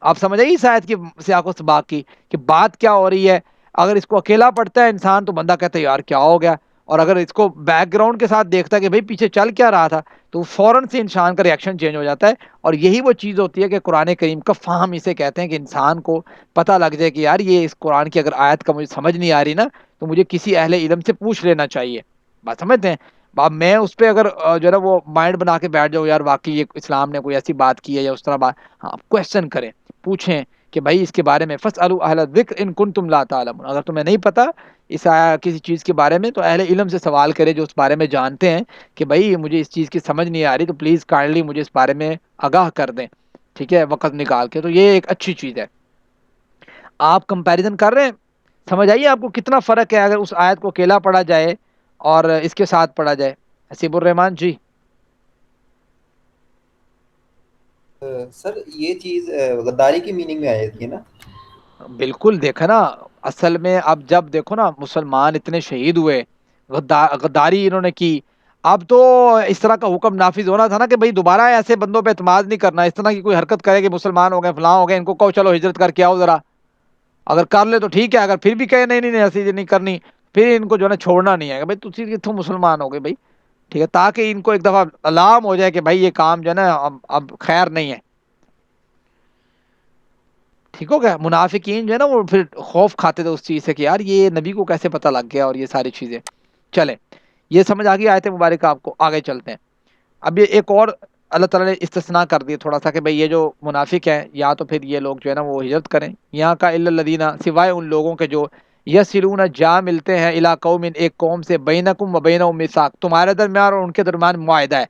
آپ سمجھ آئیے اس آیت کی سیاق و سباق کی کہ بات کیا ہو رہی ہے. اگر اس کو اکیلا پڑھتا ہے انسان تو بندہ کہتا ہے یار کیا ہو گیا, اور اگر اس کو بیک گراؤنڈ کے ساتھ دیکھتا ہے کہ بھئی پیچھے چل کیا رہا تھا, تو فوراً سے انسان کا ریاکشن چینج ہو جاتا ہے. اور یہی وہ چیز ہوتی ہے کہ قرآن کریم کا فہم اسے کہتے ہیں, کہ انسان کو پتہ لگ جائے کہ یار یہ اس قرآن کی اگر آیت کا مجھے سمجھ نہیں آ رہی نا, تو مجھے کسی اہل علم سے پوچھ لینا چاہیے. بات سمجھتے ہیں. اب میں اس پہ اگر جو ہے نا وہ مائنڈ بنا کے بیٹھ جاؤں یار واقعی یہ اسلام نے کوئی ایسی بات کی ہے یا اس طرح بات, ہاں کویشچن کریں, پوچھیں کہ بھائی اس کے بارے میں فَاسْأَلُوا أَهْلَ الذِّكْرِ إِن كُنتُمْ لَا تَعْلَمُونَ, اگر تمہیں نہیں پتہ اس کسی چیز کے بارے میں تو اہل علم سے سوال کرے جو اس بارے میں جانتے ہیں کہ بھائی مجھے اس چیز کی سمجھ نہیں آ رہی, تو پلیز کائنڈلی مجھے اس بارے میں آگاہ کر دیں, ٹھیک ہے, وقت نکال کے. تو یہ ایک اچھی چیز ہے. آپ کمپیریزن کر رہے ہیں, سمجھ آئیے آپ کو کتنا فرق ہے اگر اس آیت کو اکیلا پڑھا جائے اور اس کے ساتھ پڑھا جائے. حسیب الرحمان جی. سر یہ چیز غداری کی میننگ میں آئی تھی نا. بالکل, دیکھا نا, اصل میں اب جب دیکھو نا مسلمان اتنے شہید ہوئے, غداری انہوں نے کی, اب تو اس طرح کا حکم نافذ ہونا تھا نا کہ بھئی دوبارہ ایسے بندوں پہ اعتماد نہیں کرنا, اس طرح کی کوئی حرکت کرے کہ مسلمان ہو گئے فلاں ہو گئے, ان کو کہو چلو ہجرت کر کے آؤ ذرا, اگر کر لے تو ٹھیک ہے, اگر پھر بھی کہے نہیں ایسی نہیں کرنی, پھر ان کو جو ہے نا چھوڑنا نہیں ہے کہ بھئی تسی کتوں مسلمان ہو گئے بھئی, ٹھیک ہے, تاکہ ان کو ایک دفعہ الارم ہو جائے کہ بھئی یہ کام جو ہے نا اب خیر نہیں ہے. ٹھیک ہو گیا. منافقین جو ہے نا وہ پھر خوف کھاتے تھے اس چیز سے کہ یار یہ نبی کو کیسے پتہ لگ گیا, اور یہ ساری چیزیں. چلیں یہ سمجھ آ گئی آیت مبارکہ آپ کو, آگے چلتے ہیں. اب یہ ایک اور اللہ تعالیٰ نے استثناء کر دی تھوڑا سا کہ بھئی یہ جو منافق ہیں یا تو پھر یہ لوگ جو ہے نا وہ ہجرت کریں, یہاں کا الا الذین, سوائے ان لوگوں کے جو یسلون جا ملتے ہیں الی قوم, ایک قوم سے, بینکم و بینہم میثاق, تمہارے درمیان اور ان کے درمیان معاہدہ ہے.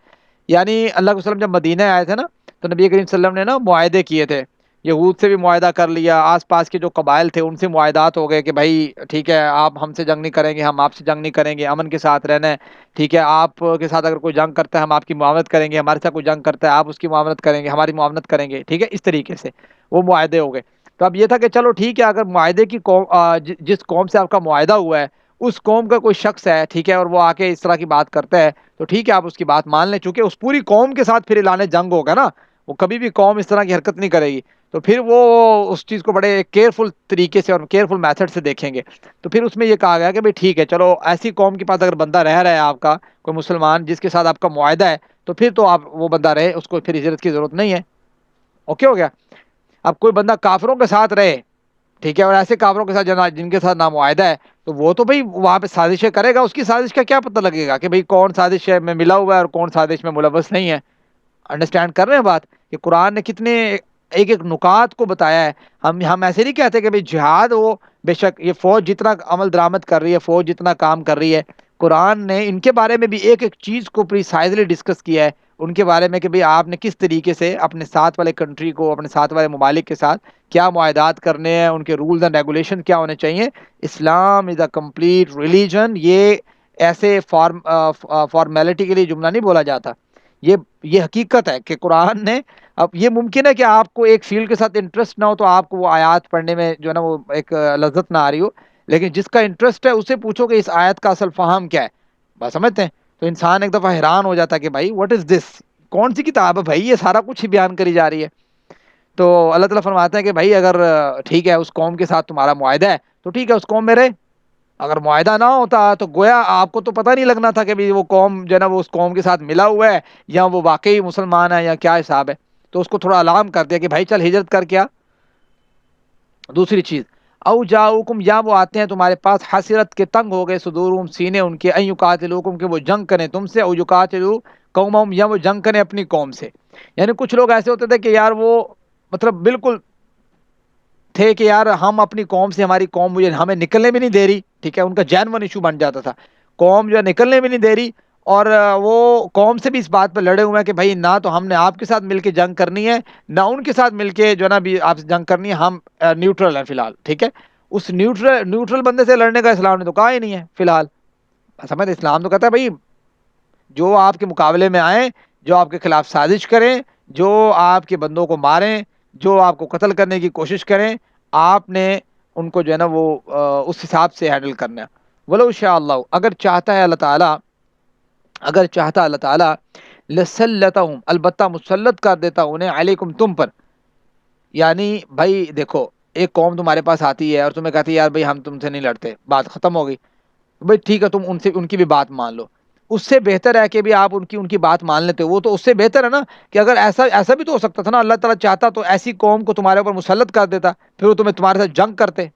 یعنی اللہ کے وسلم جب مدینہ آئے تھے نا تو نبی کریم صلی اللہ علیہ وسلم نے نا معاہدے کیے تھے, یہود سے بھی معاہدہ کر لیا, آس پاس کے جو قبائل تھے ان سے معاہدات ہو گئے کہ بھائی ٹھیک ہے آپ ہم سے جنگ نہیں کریں گے, ہم آپ سے جنگ نہیں کریں گے, امن کے ساتھ رہنا ہے, ٹھیک ہے, آپ کے ساتھ اگر کوئی جنگ کرتا ہے ہم آپ کی معاونت کریں گے, ہمارے ساتھ کوئی جنگ کرتا ہے آپ اس کی معاونت کریں گے, ہماری معاونت کریں گے, ٹھیک ہے, اس طریقے سے وہ معاہدے ہو گئے. تو اب یہ تھا کہ چلو ٹھیک ہے, اگر معاہدے کی قوم جس قوم سے آپ کا معاہدہ ہوا ہے اس قوم کا کوئی شخص ہے, ٹھیک ہے, اور وہ آ کے اس طرح کی بات کرتا ہے تو ٹھیک ہے آپ اس کی بات مان لیں, چونکہ اس پوری قوم کے ساتھ پھر اعلان جنگ ہوگا نا, وہ کبھی بھی قوم اس طرح کی حرکت نہیں کرے گی, تو پھر وہ اس چیز کو بڑے کیئرفل طریقے سے اور کیئرفل میتھڈ سے دیکھیں گے. تو پھر اس میں یہ کہا گیا کہ بھئی ٹھیک ہے چلو ایسی قوم کے پاس اگر بندہ رہ رہا ہے آپ کا کوئی مسلمان جس کے ساتھ آپ کا معاہدہ ہے, تو پھر تو آپ وہ بندہ رہے, اس کو پھر ہجرت کی ضرورت نہیں ہے. اوکے ہو گیا. اب کوئی بندہ کافروں کے ساتھ رہے, ٹھیک ہے, اور ایسے کافروں کے ساتھ جن کے ساتھ نامعاہدہ ہے, تو وہ تو بھئی وہاں پہ سازشیں کرے گا, اس کی سازش کا کیا پتہ لگے گا کہ بھئی کون سازش میں ملا ہوا ہے اور کون سازش میں ملوث نہیں ہے. انڈرسٹینڈ کر رہے ہیں بات, کہ قرآن نے کتنے ایک ایک نکات کو بتایا ہے. ہم ایسے نہیں کہتے کہ بھئی جہاد ہو, بے شک یہ فوج جتنا عمل درآمد کر رہی ہے, فوج جتنا کام کر رہی ہے, قرآن نے ان کے بارے میں بھی ایک ایک چیز کو پریسائزلی ڈسکس کیا ہے, ان کے بارے میں کہ بھئی آپ نے کس طریقے سے اپنے ساتھ والے کنٹری کو, اپنے ساتھ والے ممالک کے ساتھ کیا معاہدات کرنے ہیں, ان کے رولز اینڈ ریگولیشن کیا ہونے چاہیے. اسلام از اے کمپلیٹ ریلیجن. یہ ایسے فارمیلٹی کے لیے جملہ نہیں بولا جاتا, یہ حقیقت ہے کہ قرآن نے، اب یہ ممکن ہے کہ آپ کو ایک فیلڈ کے ساتھ انٹرسٹ نہ ہو تو آپ کو وہ آیات پڑھنے میں جو ہے نا وہ ایک لذت نہ آ رہی ہو، لیکن جس کا انٹرسٹ ہے اسے پوچھو کہ اس آیت کا اصل فہم کیا ہے، بات سمجھتے ہیں؟ تو انسان ایک دفعہ حیران ہو جاتا ہے کہ بھائی واٹ از دس، کون سی کتاب ہے بھائی، یہ سارا کچھ ہی بیان کری جا رہی ہے۔ تو اللہ تعالیٰ فرماتے ہیں کہ بھائی اگر ٹھیک ہے اس قوم کے ساتھ تمہارا معاہدہ ہے تو ٹھیک ہے اس قوم میں رہے، اگر معاہدہ نہ ہوتا تو گویا آپ کو تو پتہ نہیں لگنا تھا کہ وہ قوم جو ہے نا وہ اس قوم کے ساتھ ملا ہوا ہے یا وہ واقعی مسلمان ہے یا کیا حساب ہے، تو اس کو تھوڑا الارم کر دیا کہ بھائی چل ہجرت کر کیا۔ دوسری چیز، او جاؤکم، یا وہ آتے ہیں تمہارے پاس حسرت کے تنگ ہو گئے صدورہم، سینے ان کے، ان یقاتلوکم، کہ وہ جنگ کریں تم سے، او یقاتلو قومہم، یا وہ جنگ کریں اپنی قوم سے۔ یعنی کچھ لوگ ایسے ہوتے تھے کہ یار وہ مطلب بالکل تھے کہ یار ہم اپنی قوم سے، ہماری قوم مجھے ہمیں نکلنے بھی نہیں دے رہی، ٹھیک ہے، ان کا جینون ایشو بن جاتا تھا، قوم جو ہے نکلنے بھی نہیں دے رہی، اور وہ قوم سے بھی اس بات پہ لڑے ہوئے ہیں کہ بھائی نہ تو ہم نے آپ کے ساتھ مل کے جنگ کرنی ہے نہ ان کے ساتھ مل کے جو ہے نا بھی آپ سے جنگ کرنی ہے، ہم نیوٹرل ہیں فی الحال، ٹھیک ہے۔ اس نیوٹرل بندے سے لڑنے کا اسلام نے تو کہا ہی نہیں ہے فی الحال، سمجھ، اسلام تو کہتا ہے بھائی جو آپ کے مقابلے میں آئیں، جو آپ کے خلاف سازش کریں، جو آپ کے بندوں کو ماریں، جو آپ کو قتل کرنے کی کوشش کریں، آپ نے ان کو جو ہے نا وہ اس حساب سے ہینڈل کرنا ہے۔ ولو شاء اللہ، اگر چاہتا ہے اللہ تعالیٰ، اگر چاہتا اللہ تعالیٰ، لسلطہم، البتہ مسلط کر دیتا انہیں، علیکم، تم پر۔ یعنی بھائی دیکھو، ایک قوم تمہارے پاس آتی ہے اور تمہیں کہتی ہے یار بھائی ہم تم سے نہیں لڑتے، بات ختم ہو گئی، بھائی ٹھیک ہے تم ان کی بھی بات مان لو، اس سے بہتر ہے کہ بھی آپ ان کی بات مان لیتے ہو، وہ تو اس سے بہتر ہے نا کہ اگر ایسا بھی تو ہو سکتا تھا نا، اللہ تعالیٰ چاہتا تو ایسی قوم کو تمہارے اوپر مسلط کر دیتا، پھر وہ تمہارے ساتھ جنگ کرتے،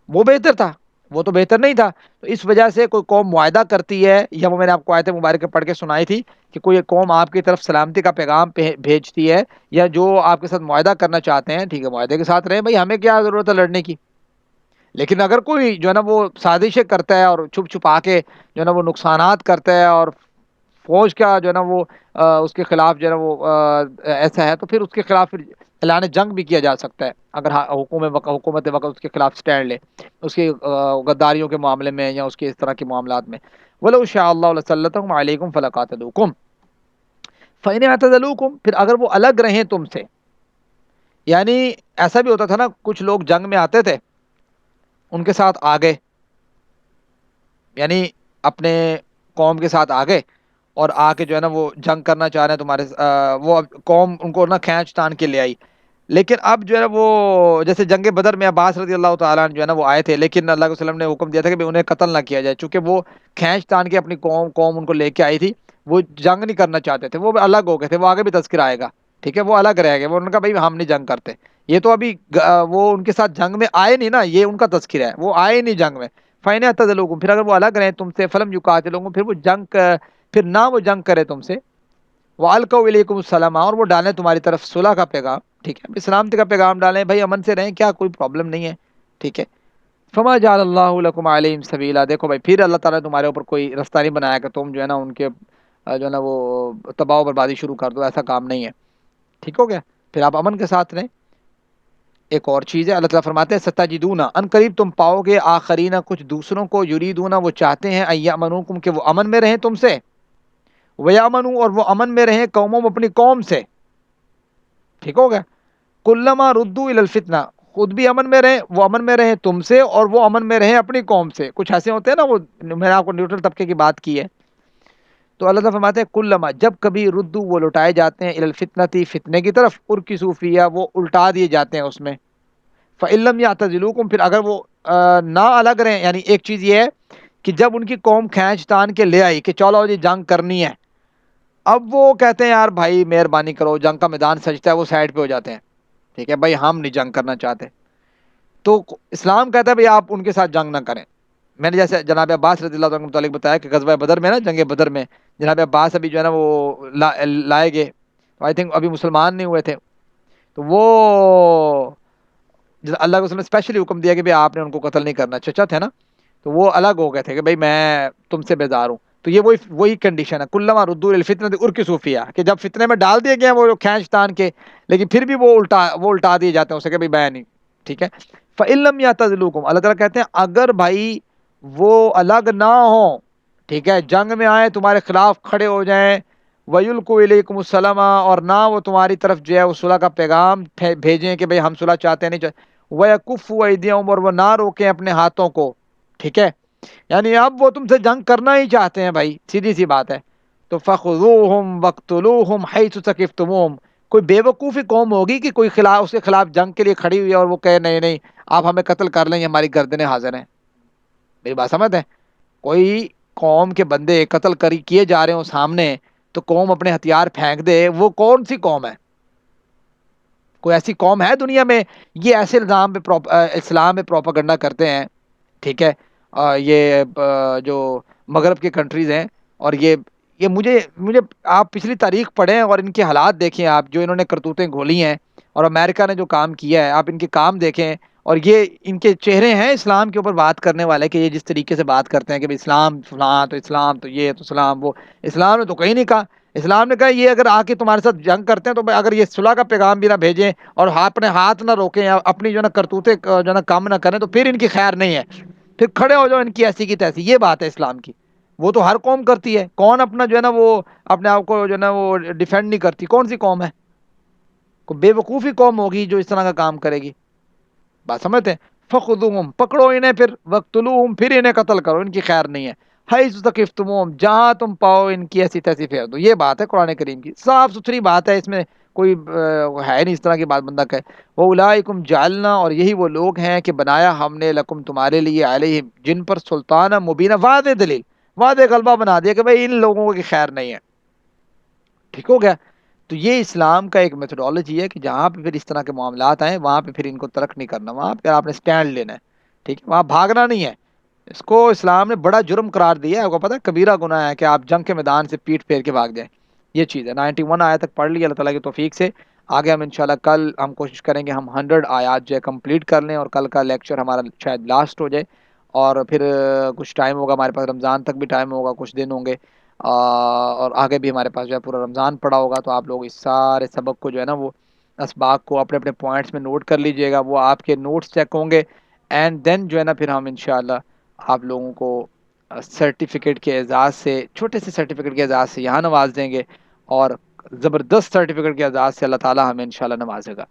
وہ بہتر تھا، وہ تو بہتر نہیں تھا۔ تو اس وجہ سے کوئی قوم معاہدہ کرتی ہے، یا وہ میں نے آپ کو آیت مبارکہ پڑھ کے سنائی تھی کہ کوئی ایک قوم آپ کی طرف سلامتی کا پیغام بھیجتی ہے، یا جو آپ کے ساتھ معاہدہ کرنا چاہتے ہیں، ٹھیک ہے معاہدے کے ساتھ رہیں، بھائی ہمیں کیا ضرورت ہے لڑنے کی۔ لیکن اگر کوئی جو ہے نا وہ سازشیں کرتا ہے اور چھپ چھپا کے جو ہے نا وہ نقصانات کرتا ہے اور فوج کا جو ہے نا وہ اس کے خلاف جو ہے نا وہ ایسا ہے، تو پھر اس کے خلاف پھر اعلان جنگ بھی کیا جا سکتا ہے اگر حکومت وقت اس کے خلاف سٹینڈ لے، اس کی غداریوں کے معاملے میں یا اس کے اس طرح کے معاملات میں۔ وَلَوْ شَاءَ اللَّهُ لَسَلَّطَهُمْ عَلَيْكُمْ فَلَقَاتَلُوكُمْ فَإِنْ اعْتَزَلُوكُمْ، پھر اگر وہ الگ رہیں تم سے، یعنی ایسا بھی ہوتا تھا نا، کچھ لوگ جنگ میں آتے تھے، ان کے ساتھ آگے، یعنی اپنے قوم کے ساتھ آگے اور آ کے جو ہے نا وہ جنگ کرنا چاہ رہے ہیں تمہارے وہ قوم ان کو نا کھینچ تان کے لے آئی، لیکن اب جو ہے نا وہ جیسے جنگ بدر میں عباس رضی اللہ تعالیٰ عنہ جو ہے نا وہ آئے تھے، لیکن اللہ کے وسلم نے حکم دیا تھا کہ انہیں قتل نہ کیا جائے، چونکہ وہ کھینچ تان کے اپنی قوم ان کو لے کے آئی تھی، وہ جنگ نہیں کرنا چاہتے تھے، وہ الگ ہو گئے تھے، وہ آگے بھی تذکرہ آئے گا، ٹھیک ہے، وہ الگ رہ گئے، وہ ان کا بھائی ہم نہیں جنگ کرتے، یہ تو ابھی وہ ان کے ساتھ جنگ میں آئے نہیں نا، یہ ان کا تذکرہ ہے، وہ آئے نہیں جنگ میں۔ فَإِنْ اعْتَزَلُوكُمْ، پھر اگر وہ الگ رہیں تم سے، فَلَمْ يُقَاتِلُوكُمْ، پھر وہ پھر نہ وہ جنگ کرے تم سے، وَأَلْقَوْا إِلَيْكُمُ السَّلَامَ، اور وہ ڈالیں تمہاری طرف صلح کا پیغام، ٹھیک ہے، سلامتی کا پیغام ڈالیں، بھائی امن سے رہیں، کیا کوئی پرابلم نہیں ہے، ٹھیک ہے۔ فَمَا جَعَلَ اللَّهُ لَكُمْ عَلَيْهِمْ سَبِيلًا، دیکھو بھائی پھر اللہ تعالیٰ نے تمہارے اوپر کوئی رستہ نہیں بنایا کہ تم جو ہے نا ان کے جو ہے نا وہ تباہ و بربادی شروع کر دو، ایسا کام نہیں ہے، ٹھیک ہو گیا، پھر آپ امن کے ساتھ رہیں۔ ایک اور چیز ہے، اللہ تعالیٰ فرماتے ہیں سَتَجِدُونَ، ان قریب تم پاؤ گے، آخرین، کچھ دوسروں کو، یریدون، وہ چاہتے ہیں، ان یأمنوکم، کہ وہ امن میں رہیں تم سے، ویامنوا، اور وہ امن میں رہیں، قوموں، اپنی قوم سے، ٹھیک ہو گیا۔ کلما ردوا الی الفتنہ، خود بھی امن میں رہیں، وہ امن میں رہیں تم سے، اور وہ امن میں رہیں اپنی قوم سے، کچھ ایسے ہوتے ہیں نا، وہ میں نے آپ کو نیوٹرل طبقے کی بات کی ہے، تو اللہ تعالیٰ فرماتے ہیں کلما، جب کبھی ردوا، وہ لوٹائے جاتے ہیں، الی الفتنہ، فتنے کی طرف، ارکسوا فیہا، وہ الٹا دیے جاتے ہیں اس میں، فإن لم یعتزلوکم، پھر اگر وہ نہ الگ رہیں، یعنی ایک چیز یہ ہے کہ جب ان کی قوم کھینچ تان کے لے آئی کہ چلو جی جنگ کرنی ہے، اب وہ کہتے ہیں یار بھائی مہربانی کرو، جنگ کا میدان سجتا ہے، وہ سائڈ پہ ہو جاتے ہیں، ٹھیک ہے بھائی ہم نہیں جنگ کرنا چاہتے، تو اسلام کہتا ہے بھائی آپ ان کے ساتھ جنگ نہ کریں۔ میں نے جیسے جناب عباس رضی اللہ عنہ کے متعلق بتایا کہ غزوہ بدر میں نا، جنگ بدر میں جناب عباس ابھی جو ہے نا وہ لائے گئے، آئی تھنک ابھی مسلمان نہیں ہوئے تھے، تو وہ اللہ کے وسلم نے اسپیشلی حکم دیا کہ بھائی آپ نے ان کو قتل نہیں کرنا، چچا تھے نا، تو وہ الگ ہو گئے تھے کہ بھائی میں تم سے بیزار ہوں۔ تو یہ وہی کنڈیشن ہے، کلما ردوا الی الفتنہ ارکسوا فیہا، کہ جب فتنے میں ڈال دیے گئے ہیں وہ کھینچ تان کے، لیکن پھر بھی وہ الٹا دیے جاتے ہیں اسے کہ بھائی میں نہیں، ٹھیک ہے۔ فإن لم یعتزلوکم، اللہ تعالیٰ کہتے ہیں اگر بھائی وہ الگ نہ ہوں، ٹھیک ہے، جنگ میں آئے تمہارے خلاف کھڑے ہو جائیں، وَيُلْقُوا إِلَيْكُمُ السَّلَامَ، اور نہ وہ تمہاری طرف جو ہے وہ صلح کا پیغام بھیجیں کہ بھئی ہم صلح چاہتے ہیں نہیں چاہتے. وَيَكُفُّوا أَيْدِيَهُمْ، اور وہ نہ روکیں اپنے ہاتھوں کو. ٹھیک ہے، یعنی اب وہ تم سے جنگ کرنا ہی چاہتے ہیں بھائی، سیدھی سی بات ہے. تو فَخُذُوهُمْ وَاقْتُلُوهُمْ حَيْثُ ثَقِفْتُمُوهُمْ. کوئی بے وقوفی قوم ہوگی کہ کوئی خلاف اس کے خلاف جنگ کے لیے کھڑی ہوئی ہے اور وہ کہے نہیں نہیں آپ ہمیں قتل کر لیں، ہماری گردنیں حاضر ہیں. میری بات سمجھتے ہیں؟ کوئی قوم کے بندے قتل کیے جا رہے ہوں سامنے تو قوم اپنے ہتھیار پھینک دے، وہ کون سی قوم ہے؟ کوئی ایسی قوم ہے دنیا میں؟ یہ ایسے اسلام پہ پروپیگنڈا کرتے ہیں. ٹھیک ہے، یہ جو مغرب کے کنٹریز ہیں، اور یہ مجھے آپ پچھلی تاریخ پڑھیں اور ان کے حالات دیکھیں، آپ جو انہوں نے کرتوتیں گھولی ہیں اور امریکہ نے جو کام کیا ہے، آپ ان کے کام دیکھیں. اور یہ ان کے چہرے ہیں اسلام کے اوپر بات کرنے والے، کہ یہ جس طریقے سے بات کرتے ہیں کہ اسلام فلاں، تو اسلام تو یہ، تو اسلام وہ. اسلام نے تو کہیں نہیں کہا. اسلام نے کہا یہ اگر آ کے تمہارے ساتھ جنگ کرتے ہیں تو اگر یہ صلح کا پیغام بھی نہ بھیجیں اور اپنے ہاتھ نہ روکیں، اپنی جو ہے نا کرتوتے جو ہے نا کام نہ کریں، تو پھر ان کی خیر نہیں ہے، پھر کھڑے ہو جاؤ ان کی ایسی کی تیسی. یہ بات ہے اسلام کی. وہ تو ہر قوم کرتی ہے. کون اپنا جو ہے نا وہ اپنے آپ کو جو ہے نا وہ ڈیفینڈ نہیں کرتی؟ کون سی قوم ہے؟ کوئی بے وقوفی قوم ہوگی جو اس طرح کا کام کرے گی. بات سمجھتے ہیں؟ فخذوہم، پکڑو انہیں، پھر وقتلوہم، پھر انہیں قتل کرو، ان کی خیر نہیں ہے. حیث ثقفتموہم، جہاں تم پاؤ ان کی ایسی تیسی پھیر دو. یہ بات ہے قرآن کریم کی، صاف ستھری بات ہے، اس میں کوئی ہے نہیں اس طرح کی بات بندہ کہے. وَأُولَٰئِکُمْ جَعَلْنَا، اور یہی وہ لوگ ہیں کہ بنایا ہم نے لکم تمہارے لیے، علیہم جن پر، سلطانہ مبینہ، واضح دلیل، واضح غلبہ بنا دیا کہ بھائی ان لوگوں کی خیر نہیں ہے. ٹھیک ہو گیا؟ تو یہ اسلام کا ایک میتھڈالوجی ہے کہ جہاں پہ پھر اس طرح کے معاملات آئیں وہاں پہ پھر ان کو ترک نہیں کرنا، وہاں پہ آپ نے سٹینڈ لینا ہے. ٹھیک ہے، وہاں بھاگنا نہیں ہے. اس کو اسلام نے بڑا جرم قرار دیا ہے. آپ کو پتہ ہے کبیرہ گناہ ہے کہ آپ جنگ کے میدان سے پیٹ پھیر کے بھاگ جائیں. یہ چیز ہے. 91 آیت تک پڑھ لی اللہ تعالیٰ کی توفیق سے. آگے ہم انشاءاللہ کل ہم کوشش کریں گے ہم 100 آیات جو ہے کمپلیٹ کر لیں، اور کل کا لیکچر ہمارا شاید لاسٹ ہو جائے. اور پھر کچھ ٹائم ہوگا ہمارے پاس، رمضان تک بھی ٹائم ہوگا، کچھ دن ہوں گے، اور آگے بھی ہمارے پاس جو ہے پورا رمضان پڑا ہوگا. تو آپ لوگ اس سارے سبق کو جو ہے نا وہ اسباق کو اپنے اپنے پوائنٹس میں نوٹ کر لیجئے گا. وہ آپ کے نوٹس چیک ہوں گے، اینڈ دین جو ہے نا پھر ہم انشاءاللہ آپ لوگوں کو سرٹیفکیٹ کے اعزاز سے، چھوٹے سے سرٹیفکیٹ کے اعزاز سے یہاں نواز دیں گے، اور زبردست سرٹیفکیٹ کے اعزاز سے اللہ تعالیٰ ہمیں انشاءاللہ نوازے گا.